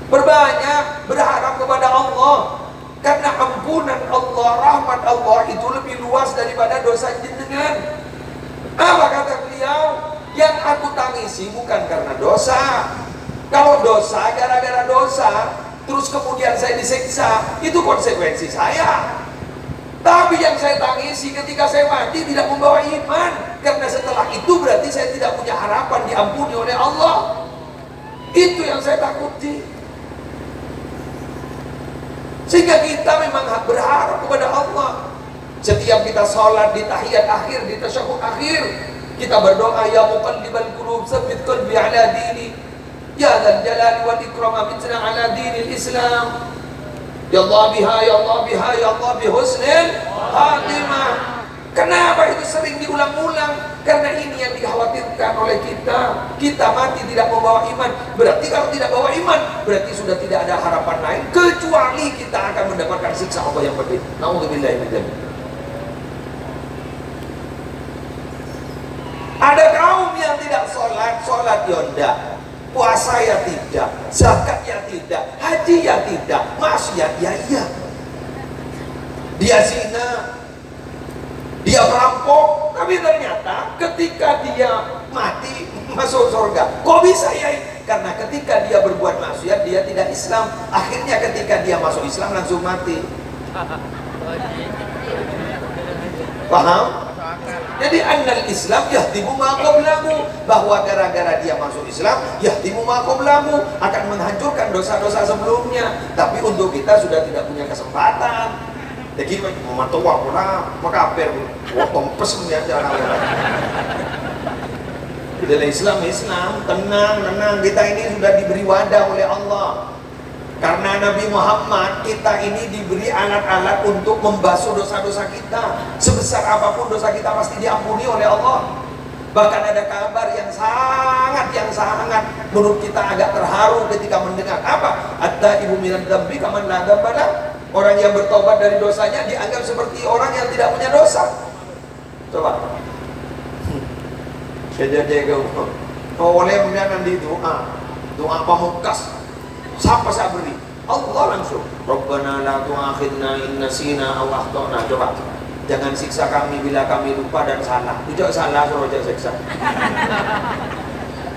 berbanyak berharap kepada Allah, karena ampunan Allah, rahmat Allah itu lebih luas daripada dosa jenengan. Apa kata beliau? Yang aku tangisi bukan karena dosa. Kalau dosa gara-gara dosa, terus kemudian saya disiksa, itu konsekuensi saya. Tapi yang saya tangisi ketika saya mati tidak membawa iman, karena setelah itu berarti saya tidak punya harapan diampuni oleh Allah. Itu yang saya takuti. Sehingga kita memang berharap kepada Allah. Setiap kita sholat di tahiyat akhir, di tasyahud akhir, kita berdoa, ya muqallibal qulub tsabbit qalbi ala dini, ya dzal jalali wal ikram mitna ala dinil Islam, ya Allah biha, ya Allah biha, ya Allah bi husnil khatimah. Kenapa itu sering diulang-ulang? Karena ini yang dikhawatirkan oleh kita. Kita mati tidak membawa iman. Berarti kalau tidak bawa iman, berarti sudah tidak ada harapan lain kecuali kita akan mendapatkan siksa Allah yang pedih. Nauzubillahi min dzalik. Ada kaum yang tidak sholat yonda, puasa ya tidak, zakat ya tidak, haji ya tidak, maksiat ya iya. Dia zina, dia merampok, tapi ternyata ketika dia mati masuk surga. Kok bisa ya? Karena ketika dia berbuat maksiat dia tidak Islam. Akhirnya ketika dia masuk Islam langsung mati. Paham? Jadi annal Islam yahdimu ma qablahu, bahwa gara-gara dia masuk Islam yahdimu ma qablahu, akan menghancurkan dosa-dosa sebelumnya. Tapi untuk kita sudah tidak punya kesempatan. Jadi matua pula makaper, tompes ya jalan. Dalam Islam, tenang, kita ini sudah diberi wadah oleh Allah. Karena Nabi Muhammad, kita ini diberi alat-alat untuk membasuh dosa-dosa kita. Sebesar apapun dosa kita pasti diampuni oleh Allah. Bahkan ada kabar yang sangat menurut kita agak terharu ketika mendengar apa? At-taibu minadz dzambi kaman la dzamba lahu. Orang yang bertobat dari dosanya dianggap seperti orang yang tidak punya dosa. Coba. Kejadian oleh kemudian di doa pamungkas. Siapa saya beri? Allah langsung. Rabbana la tu'akhidna in nasina aw akhtana. Coba. Jangan siksa kami bila kami lupa dan salah. Tidak salah suruh jangan siksa.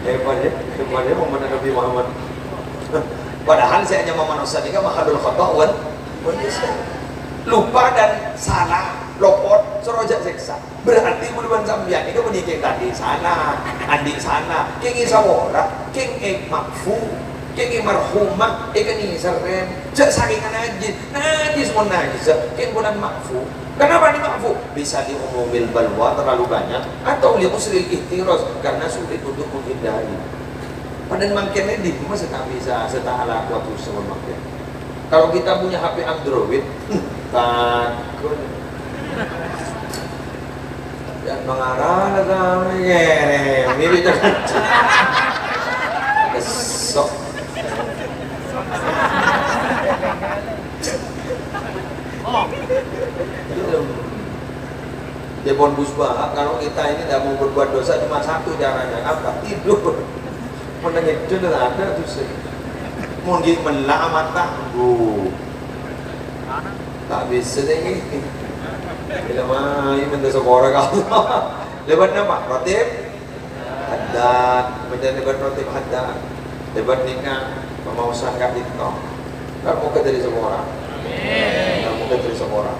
Hebat ya Nabi Muhammad. Padahal saya hanya manusia juga mahadul khata' lupa dan salah, lopot suruh jangan siksa. Berarti bulan sambian itu menikah tadi sana, andi sana, kingi sawora, king makfu. Kini marhumah, ikan seren, sakingan najis semua najis, kini bulan makfu. Kenapa di makfu? Bisa diumumil balwa terlalu banyak, atau li usril ihtiraz karena sulit untuk menghindari. Padahal makin ini masa tak bisa setahla waktu sama makin. Kalau kita punya HP Android, takut. Dan mengarah kami mirip besok. Debon busbah, kalau kita ini tidak mau berbuat dosa cuma satu caranya apa? Tidur. Menengit itu ada tuh sih. Mungkin melah mata, tak bisa deh ini. Bila mah ini mendes sekolah kau. Lebat nama? Rotib? Haddad. Menjadi lebat rotib haddad. Lebat nikah. Pemausan kat itu. Kan mau ke dari semua orang. Kan mau ke dari semua orang.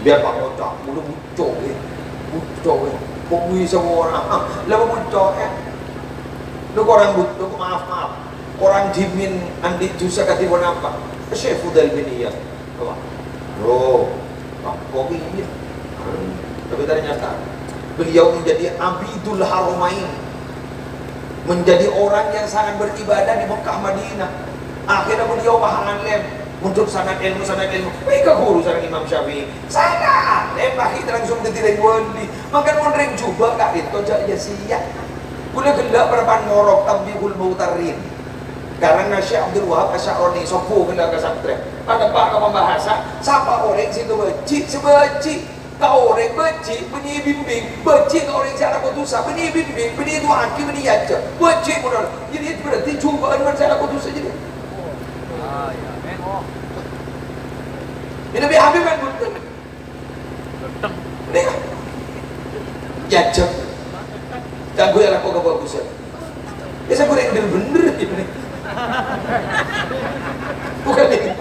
Biar Pak Kocok, udah bucok ya. Pokoknya semua orang. Lalu bucok ya. Lu orang bucok, maaf. Orang jimin andi jusa katibon apa? Syekh Fudal bin Iyad. Apa? Bro, kok ini? Tapi ternyata beliau menjadi abidul haramain, menjadi orang yang sangat beribadah di Mekah Madinah. Akhirnya beliau bahangan lem untuk sanad ilmu. Mereka guru sarang Imam Syafi'i. Sangat lem akhir langsung ditirai wali. Makan mondreng juga kak itu aja siap. Boleh gelap berapa ngorok tambihul mautarin. Karena Syekh Abdul Wahab Asy'arani sopo kena kesatria. Ada pak pembahasa, siapa orang situ beci, sebeci. Kau orang beci, beni bimbing, beci kau orang siapa kutusa, beni bimbing, beni itu aki, beni aja, beci benar. Jadi itu berarti cobaan masalah kutusa jadi. Ini Nabi Habib kan betul. Ini kan jajak. Jago ya aku gak bagus ya. Biasa gue yang bener ini. Bukan ini.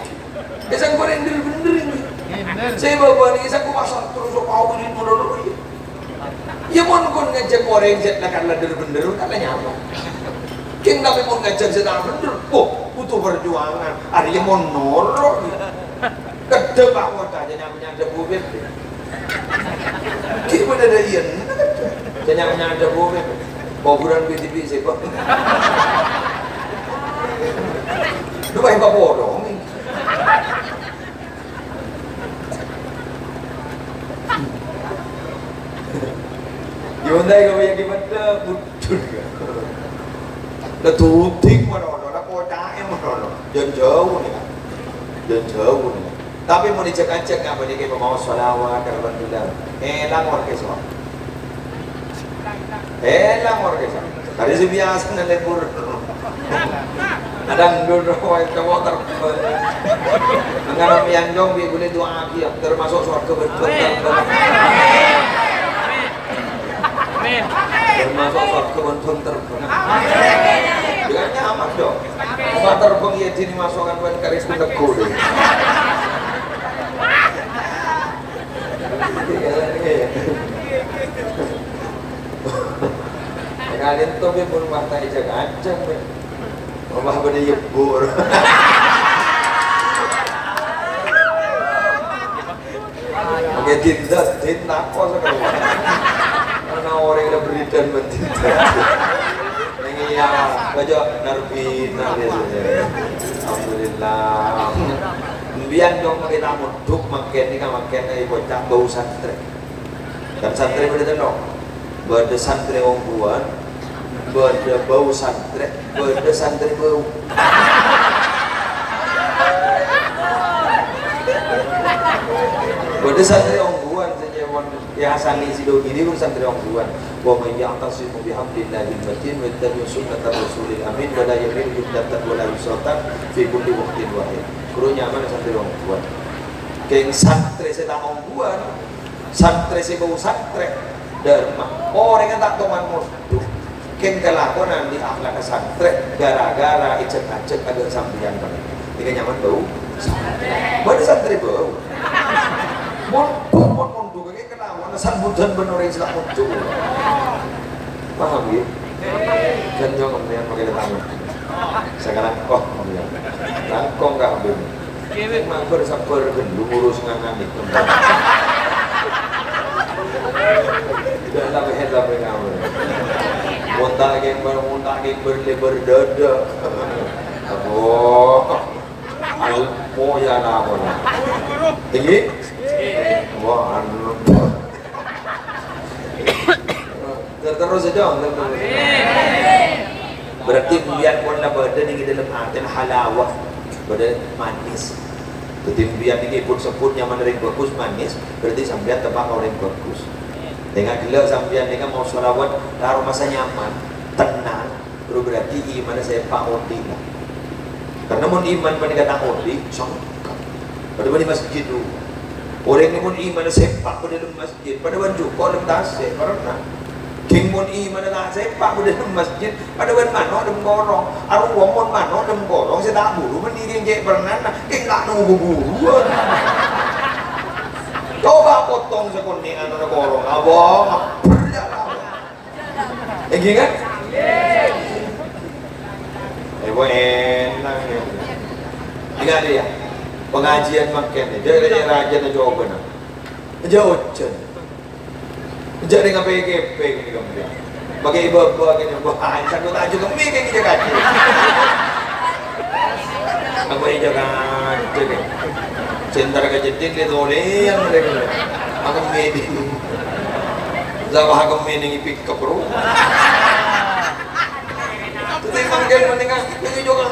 Biasa gue yang bener ini. Saya bawa nih, saya kuasa terus kau ini dulu. Ya mau ngajak orang yang nak kalah bener, kalah nyapa. King tapi mau ngajak sedang bener, butuh perjuangan. Ada yang mau norok. Kedep aku aja nyampe bubit. Gimana ada ian? Nyampe bubit. Boburan BTP siapa? Dua yang bodoh. Yunda kau yang gimana? Bucur ya. Lah tutik mana? Lah kocak mana? Jauh nih. Tapi mau dicek-cek apa dia kayak mau sholawat karban bilang. Elang orkestra. Tadi sih biasa nanti pur. Ada dulu itu motor. Mengarap yang dong dia boleh doa dia termasuk surga betul. Termasuk masuk kebun terbang. Dengan nyaman dong. Cuma terbang ya sini masukkan buat karis teku deh. Kalian tuh pun mata aja kacang, rumah pada yebur. Pakai tinta kok sekarang. Karena orang udah berita mentinta. Ini ya, baca narbina biasanya. Alhamdulillah. Biar dong kita muduk makin ni kan makin ni bocah bau santri. Dan santri beda dong. Beda santri orang buat, beda bau santri, beda santri bau. Beda santri orang buat saja ya asal isi do gini pun santri orang buat. Wa may ya'tasimu bihamdillahi matin wa yattabi' sunnata rasulil amin wa la yamil yuddatan wa la yusatan fi kulli waqtin wahid. Kru nyaman santri orang buat. Keng santri sedang orang buat, santri sebau santri derma. Orang yang tak toman mutu. Keng kelakuan di akhlak santri gara-gara icet-acet agak sambian kan. Jika nyaman bau santri. Mana santri bau? Mon kayak kelakuan sambutan bener Islam mutu. Paham ya? Kan jangan kemudian pakai tangan. Sekarang kok kemudian langkong nggak ambil memang bersabar gendung urus nganan itu tidak lebih kamu muntah yang berlebar dada alpo ya nama tinggi wah anu terus aja berarti biar pun lah badan ini dalam artian halawah badan manis jadi biar ini pun sebutnya mana yang bagus manis berarti sambian tebak orang yang bagus dengan gila sambian dengan mau sholawat taruh masa nyaman tenang berarti iman saya pak Odi lah karena mau iman pada kata Odi sangka pada di masjid dulu orang yang mau iman sepak pada dalam masjid pada baju kau dalam tasik karena King mon iman na sepak pada dalam masjid pada wan mano dem gorong arung wong mano dem gorong saya tak bulu mendiri je pernah king tak nunggu bulu coba potong sekoning anu gorong abang berjalan kan enak ya ingat dia pengajian makan dia raja na jawaban jauh jadi ngapain kepeng ini kemudian bagi ibu-ibu gini wah satu tak juga mikir kita kaji apa yang jaga jadi centar kejedin itu yang mereka akan medi zaman akan medi pick up bro tapi mungkin mendingan ini juga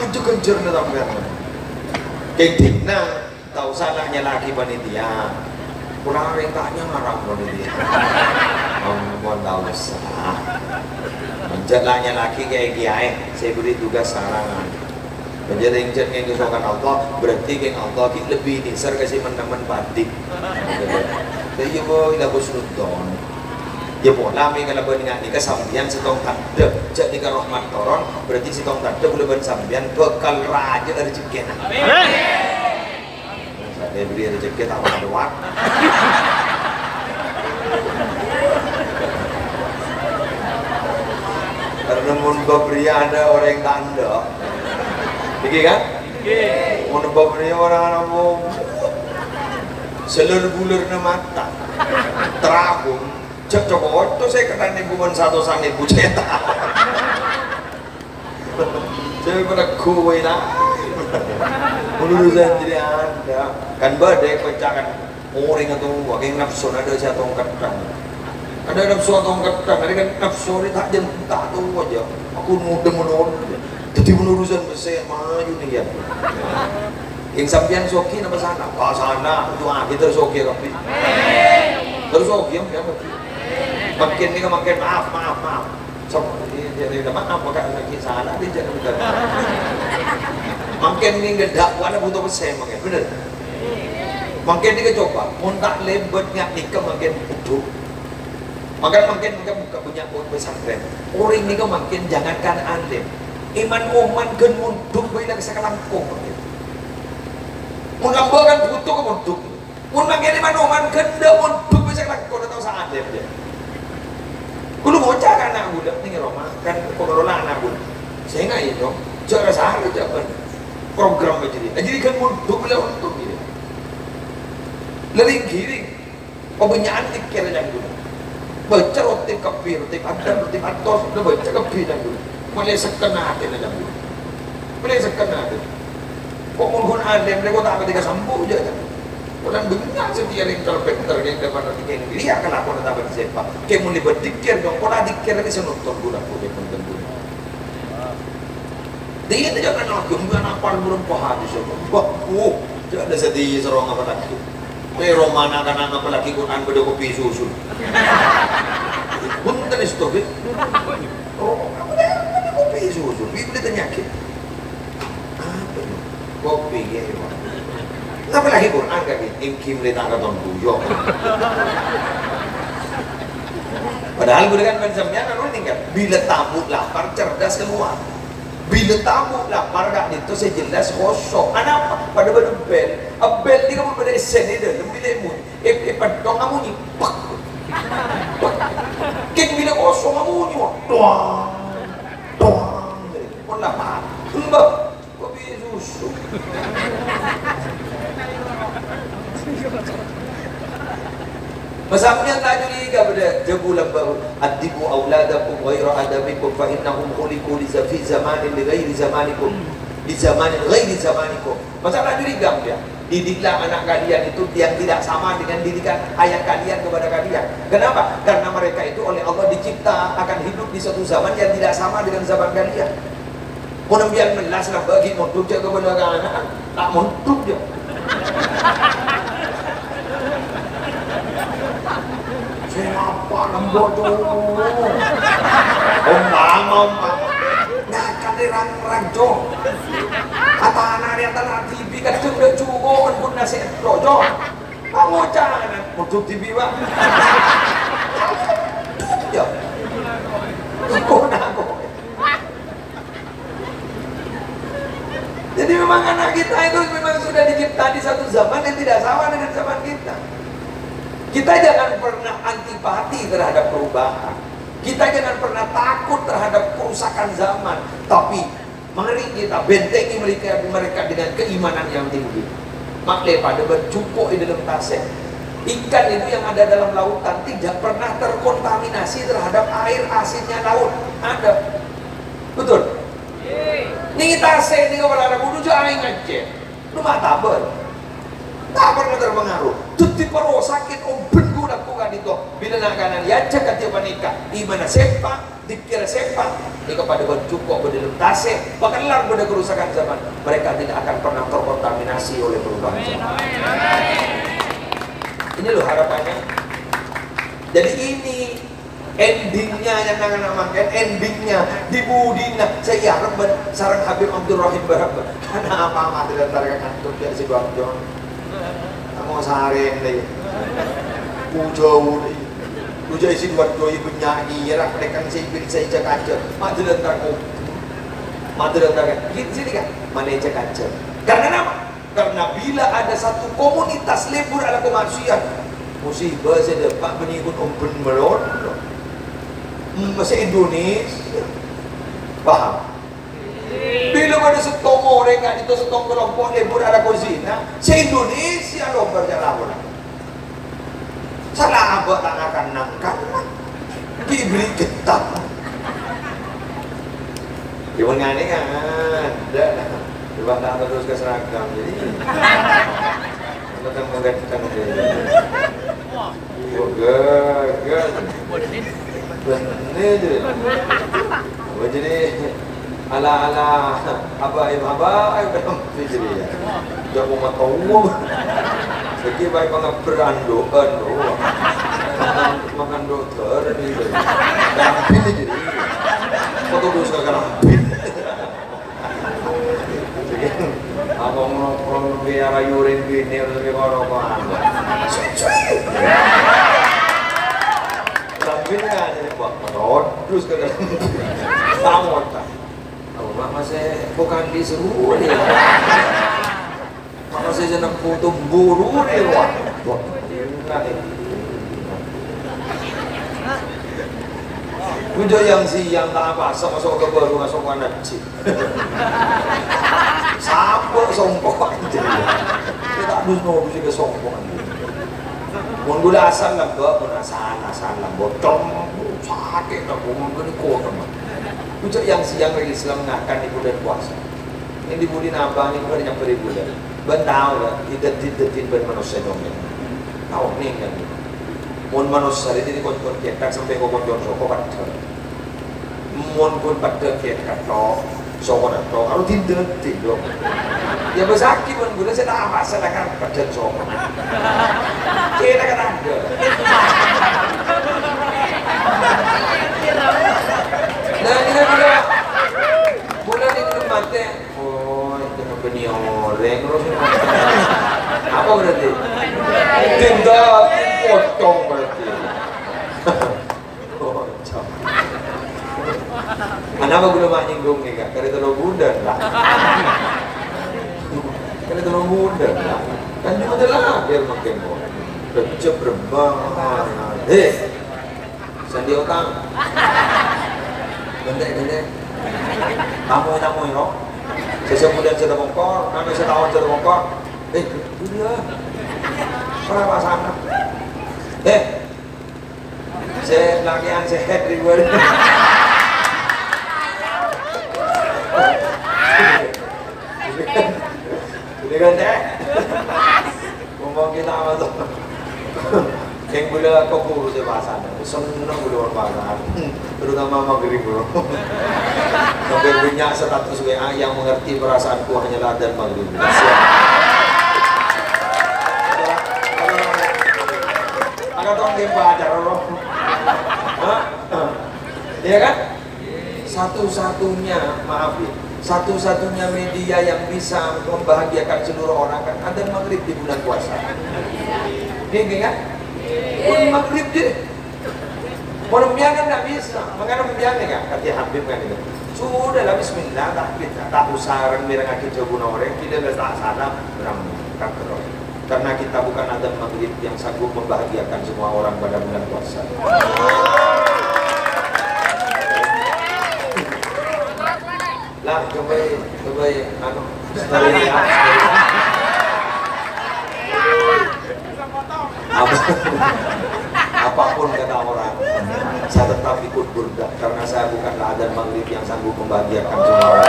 juga jernih sampai kengting nah tahu salahnya lagi panitia kurang orang tanya ngarang pada dia mohon tahu sah menjelasnya lagi kayak kiai saya beri tugas sarangan menjadi injek yang kesokan Allah berarti yang Allah lebih nisar kasih teman-teman batik jadi boh ilah kusnudon ya pola kalau beningan nikah sambian setong tanda jadi ke rahmat toron berarti setong tanda boleh bersambian bekal raja rezeki dia beri rezeki tak ada waktu karena mun pria ada orang yang tanda iki kan? Mun pria orang mau seluruh bulir na mata terabung cek cokot itu saya kena nibuan satu sang ibu cetak saya pada kue lah urusan jadi ada kan badai pecahan orang itu waking nafsu ada satu ketang ada nafsu atau ketang ada kan nafsu ini tak jentak tuh aja aku mudah jadi urusan besar maju nih ya yang sampian soki nama sana itu kita soki tapi terus soki ya makin ini makin maaf jadi maaf maka lagi salah dia jadi betul makin ini gendak warna butuh besar makin bener makin ini coba muntak lebat ngak nikah makin butuh Makin buka punya pesantren. Orang ini makin jangankan alim. Iman oman gen munduk bila kesakalangkung. Mengambilkan butuh ke munduk. Mun makin iman oman gen dah munduk bisa kelangkung atau saat dia. Kulo bocah kan anak budak nih Roma kan pengelola anak budak. Saya nggak itu. Cara salah jawaban program jadi kan munduk bila untuk ini. Lering giring. Pembenyaan tikir yang dulu. Baca roti kepi, roti padang, roti atos, udah baca kepi yang dulu. Mulai sekena hati yang dulu. Mulai sekena hati. Kok mungkin ada mereka tak ketika sembuh je kan. Orang banyak setia yang terpenter yang dapat nanti yang dia akan aku nak dapat siapa. Kayak mulai bertikir dong. Kalau dikir lagi saya nonton gula pun dia pun tentu. Dia tu jangan nak gembira apa belum paham tu semua. Wah, jangan ada sedih serong apa lagi. Pero mana kan apa lagi Quran pada kopi susu. Punten stop it. Oh, apa dah kopi susu? Bibli penyakit. Apa tu? Kopi dia. Apa lagi Quran kaki? Imkim le tangga ton bujo. Padahal gue kan pensamnya kan tinggal. Bila tamu lapar cerdas keluar. Bila tamu lapar gak itu saya jelas kosong. Apa? Pada bel, bel ni kamu pada esen ni dah. Lebih lemon. Padong kamu ni, pak. Kek bila kosong kamu ni, doang, doang. Pun lapar. Mbak, kopi susu. Masamnya tak jadi kepada jabulan baru. Adibu auladakum ghaira adabikum fa innahum khuliqu li zamanin li ghairi zamanikum. Di zamanin ghairi zamanikum. Masalah curiga dia. Didiklah anak kalian itu yang tidak sama dengan didikan ayah kalian kepada kalian. Kenapa? Karena mereka itu oleh Allah dicipta akan hidup di suatu zaman yang tidak sama dengan zaman kalian. Kemudian melas lah bagi untuk jaga kepada anak, tak untuk dia. Siapa lembut tu? Omang. Nak kaderang ranjo. Kata anak dia tanah TV kadang dah cukup pun nasi rojo. Kamu jangan untuk TV bang. Ya. Kau nak. Jadi memang anak kita itu memang sudah dicipta di satu zaman yang tidak sama dengan zaman kita. Kita jangan pernah antipati terhadap perubahan. Kita jangan pernah takut terhadap kerusakan zaman. Tapi mari kita bentengi mereka dengan keimanan yang tinggi. Makle pada bercukup di dalam tasik. Ikan itu yang ada dalam lautan tidak pernah terkontaminasi terhadap air asinnya laut. Ada. Betul? Ini tasik ini kepada anak budu jangan ngecek. Rumah tabel. Tak pernah terpengaruh. Tuti paro sakit ben guna lakukan itu. Bila nak kanan ya cakap dia panika. Di mana sepa, dikira sepa. Ini kepada bercukup berdalam tasik. Bahkan lar pada kerusakan zaman. Mereka tidak akan pernah terkontaminasi oleh perubahan zaman. Ini loh harapannya. Jadi ini endingnya yang nak makan endingnya di Budina. Saya harap sarang Habib Abdul Rahim Barab. Karena apa mati dan tarik kantor dia si Bang John. Kamu sehari ini jauh ini udah isi buat doi penyanyi ya mereka sipil saya cek aja mati dan tarik sini kan mana cek aja karena apa? Karena bila ada satu komunitas lebur ala kemanusiaan musibah saya dapat menyebut open melon masih Indonesia paham? Bila ada setong orang itu setong kelompok lebur ala kozina se-Indonesia loh berjalan salah abad tak akan nangkan diberi getah cuma ngani kan ada coba tak terus ke seragam jadi kita menggantikan bener jadi ala apa ayo dalam fijri ya jangan mau tahu lagi baik banget berandoan makan dokter ini karampin jadi foto dulu suka karampin abang nongkrong biara yurin bini harus ke korokan cuy Ini aja nih buat menurut terus ke dalam tamu tak. Oh, mak masih bukan disuruh dia. Mak masih jeneng putu buru dia wah. Wah, udah yang siang tak apa, masuk ke baru masuk ke nasi. Sampai sombong aja. Kita harus mau bisa ke sombong. Mun gula asal lah, gak pernah asal lah, botong sakit tak mau gini kuat mah. Udah yang siang lagi Islam ngakan di bulan puasa. Ini di bulan apa nih bukan nyampe di bulan. Bentau lah, tidak ben manusia dong ya. Tahu nih kan. Mun manusia ini dikon-kon ketak sampai kokon joko pada. Mun pun pada ketak tok, sokon tok, harus tindak. Ya besaki mun gula saya tak apa, saya kan pada sokon. Kita kan ada. Nah ini bulan ini mati. Oh, itu benih orang terus. Apa berarti? Tindak potong berarti. Oh, cok. Kenapa gula manyinggung nih kak? Karena terlalu muda lah. Karena terlalu muda lah. Kan cuma adalah biar makin mau. Bercep berbang. Sandi utang. Gede. Tamu no. Saya kemudian saya bongkor, kami setahun saya bongkor. Udah. Mana pasangan? Saya lakian sehat di luar. Udah kan deh? Ngomong kita apa tuh? Yang gula kok saya pasangan, seneng gula pasangan, terutama maghrib bro. Sampai punya status WA yang mengerti perasaanku hanyalah adzan maghrib. Agak dong game pacar loh. Iya kan? Satu-satunya, maaf ya, satu-satunya media yang bisa membahagiakan seluruh orang kan adzan maghrib di bulan puasa. Iya kan? Bulan maghrib deh. Mau membiarkan nggak bisa, mengapa membiarkan kan? Kata Habib kan itu. Sudahlah Bismillah, tak usah orang bilang kita guna orang, kita tak salah berangkat terus. Karena kita bukan adzan maghrib yang sanggup membahagiakan semua orang pada bulan puasa. Lah, coba, anu, apapun kata orang, saya tetap ikut burda karena saya bukanlah adzan maghrib yang sanggup membahagiakan semua orang.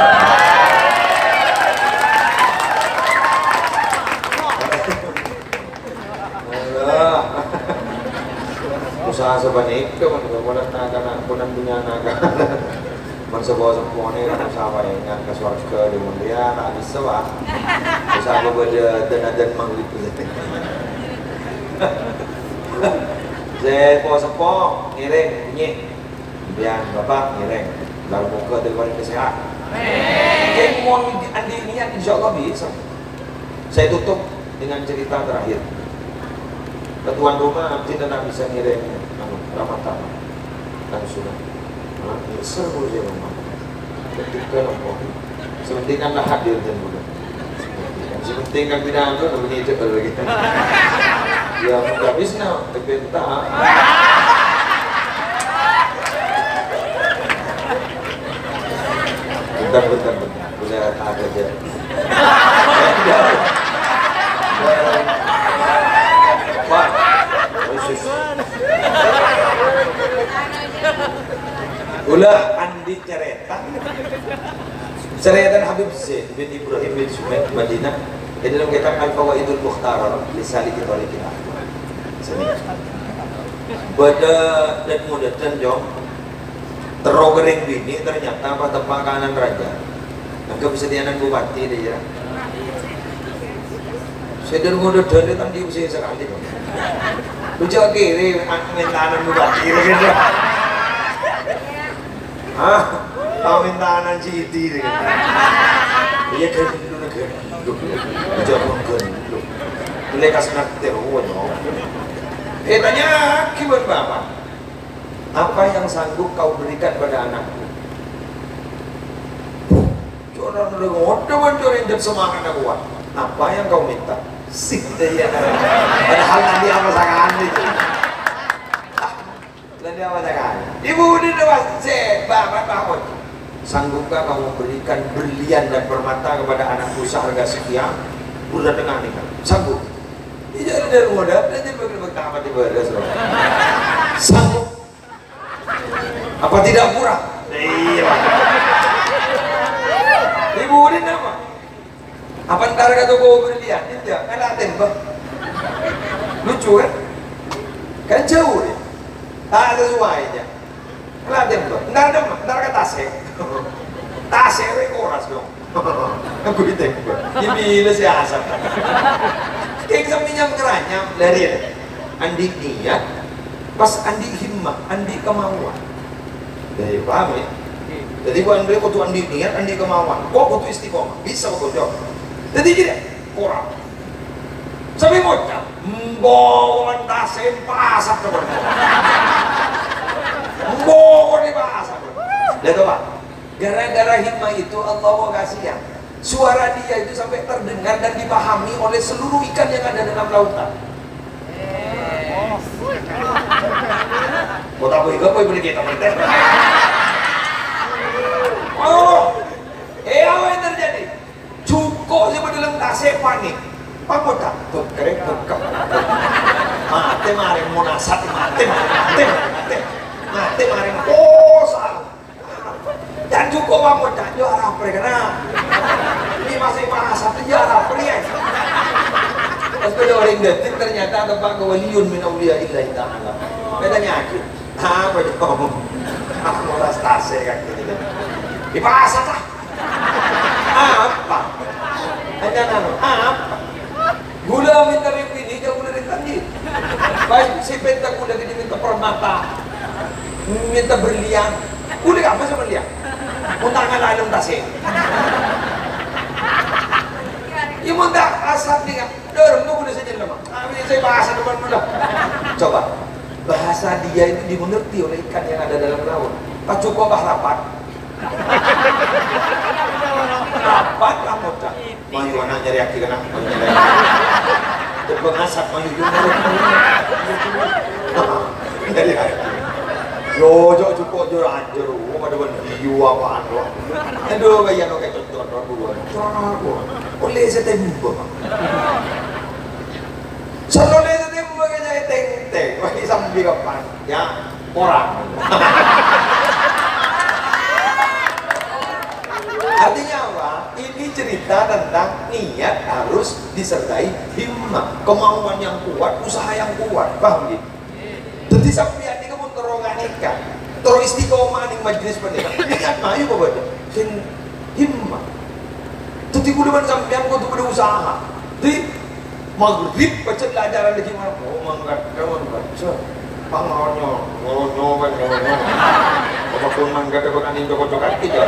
Usaha sebanyak itu kan boleh naga punan punya naga mensebawa semuanya kan usaha apa ya kan ke surga di mulia tak bisa pak usaha berbeda dan maghrib saya sepo ngiring bunyi biar bapak ngiring lalu muka telepon kesehat mohon andi niat insya Allah bisa. Saya tutup dengan cerita terakhir. Ketuan rumah tidak bisa ngiring Ramadan dan sudah seru dia rumah ketika nopo sepenting kan lah hadir dan bulan sepenting kan tidak ada begini itu kalau kita ya nggak bisa terpenta bentar boleh ada aja Pak ulah andi ceretan Habib Zaid bin Ibrahim bin Sumaid Madinah di dalam kitab Al-Fawaidul Mukhtarah di Salik Tariqil Ahmad. Bada dan muda dan jong terogering bini ternyata apa tempat kanan raja. Angka bisa dianan bupati dia. Sedang muda dan tadi usia sekali. Ucap kiri mintaan bupati gitu. Tahu mintaan citi gitu. Iya kan dulu ucap kan. Boleh kasih nak terus. Tanya gimana bapak? Apa yang sanggup kau berikan pada anakku? Jangan udah ngoda mencuri semangat aku. Apa yang kau minta? Sih dia. Padahal nanti apa sangat itu. Nanti apa sangat? Ibu ini dah bapak bangun. Sanggupkah kamu berikan berlian dan permata kepada anakku seharga sekian? Udah dengar nih kan? Sanggup? Iya dari muda, dan jadi berkata di badas. Sanggup? Apa tidak kurang? Iya. Ibu ini nama? Apa ntar kata kau berlian? Tidak, kan ada bang. Lucu kan? Kan jauh deh. Tak ada sesuainya. Kan ada bang. Ntar kata tasek. Tasek koras dong. Aku bitek bang. Ini bila si asap. Kayak sampingnya mengeranyam dari Andi niat, pas Andi himmah, Andi kemauan. Jadi paham ya? Jadi gua Andi kutu Andi niat, Andi kemauan. Gua kutu istiqomah, bisa gua jawab. Jadi gini, kurang. Sampai bocah, mbon tasem pasak teman. Mbon di pasak. Lihat apa? Gara-gara himmah itu Allah mau kasih ya. Suara dia itu sampai terdengar dan dipahami oleh seluruh ikan yang ada dalam lautan. Kau tahu juga kau boleh kita berita. Oh, apa yang terjadi? Cukup sih dalam tasik panik. Apa tak? Berkerek berkap. Mati maring munasat, mati. Oh salah. Dan cukup apa tak? Juara perkara. Ini masih bahasa sejarah pria. Pas pada orang detik ternyata ada Pak Waliun min auliya illahi ta'ala. Beda nyakit. Apa itu kamu? Aku mau rastase kayak gitu. Di bahasa tak? Apa? Hanya nano. Apa? Gula minta ini dia gula tadi. Baik si penta gula ini minta permata, minta berlian. Gula apa sih berlian? Untangan alam tasik. Ia muntah asap dia, dorong tu boleh saja lama. Ini saya bahasa depan mudah. Coba, bahasa dia itu dimengerti oleh ikan yang ada dalam laut. Pak cukup rapat. Rapat lah mudah. Mayu anak nyari aki kena. Coba ngasap mayu dari aki. Yo cukup jor anjur. Pada video apaan loh. Aduh kayak no kayak contoh aku. Oleh setembo. Saloleh setembo kayak teng. Wah sambil kapan? Ya orang. Artinya apa? Ini cerita tentang niat harus disertai himmah, kemauan yang kuat, usaha yang kuat. Paham gitu? Jadi sampai ini kamu teronganika. Terus istiqomah di majlis pendidikan. Niat mayu apa baca? Himmah. Jadi kuliah sampean kau tu berusaha. Di maghrib baca pelajaran lagi mana? Oh mangkat, kamu baca. Pangonyo, kan. Apa pun mangkat aku kan indo kocokan kita.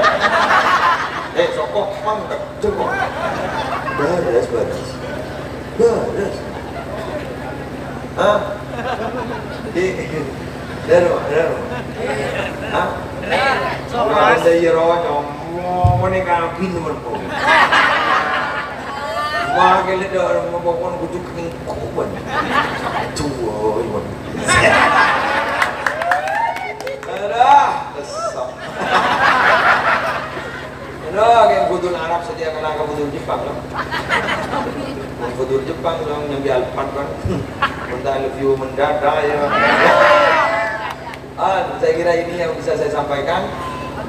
Sokok mangkat, jengok. Baras. Hah? Daro. Hah? Sobat. Ada yeronya, mau nikah teman pun. Wah, kalau ada orang ngomong bujuk kengkuban. Cuy, man. Kesap. Kayak budul Arab sedia kena budul Jepang lah. Budul Jepang yang nyambi Alphard kan. Mentah review mendadak ya. Saya kira ini yang bisa saya sampaikan.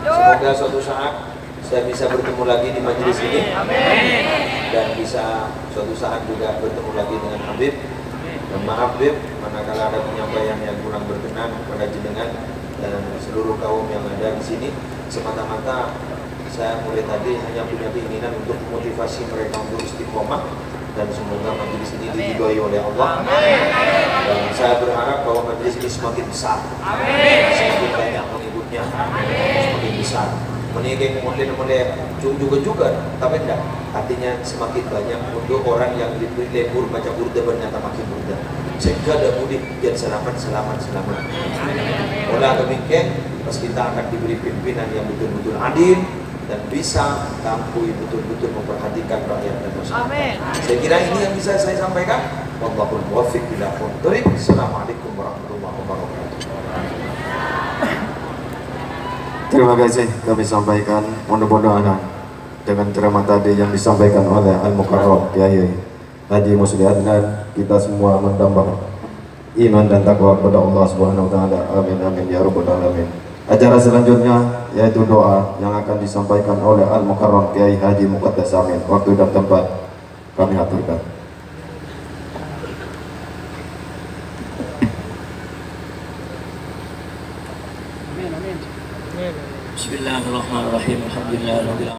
Semoga suatu saat saya bisa bertemu lagi di majelis ini dan bisa suatu saat juga bertemu lagi dengan Habib. Dan maaf Habib, manakala ada penyampaian yang kurang berkenan kepada jenengan dan seluruh kaum yang ada di sini, semata-mata saya mulai tadi hanya punya keinginan untuk memotivasi mereka untuk istiqomah dan semoga majelis ini diridhoi oleh Allah. Dan saya berharap bahwa majelis ini semakin besar, semakin banyak pengikutnya, semakin besar. menigeng mulai juga, tapi enggak, artinya semakin banyak untuk orang yang diberi lebur baca burda bernyata makin burda, sehingga ada mudik dan selamat. Oleh demikian, pas kita akan diberi pimpinan yang betul-betul adil dan bisa mampu betul-betul memperhatikan rakyat dan masyarakat.
Amin.
Saya kira ini yang bisa saya sampaikan. Wallahul muwaffiq ila aqwamit thoriq. Assalamualaikum warahmatullahi wabarakatuh.
Terima kasih kami sampaikan, mudah-mudahan dengan ceramah tadi yang disampaikan oleh Al-Mukarram Kiai Haji Musli Adnan, kita semua menambah iman dan takwa kepada Allah Subhanahu wa taala. Amin amin ya rabbal alamin. Acara selanjutnya yaitu doa yang akan disampaikan oleh Al-Mukarram Kiai Haji Muqaddas Amin. Waktu dan tempat kami aturkan.
Bismillahirrahmanirrahim. Alhamdulillah.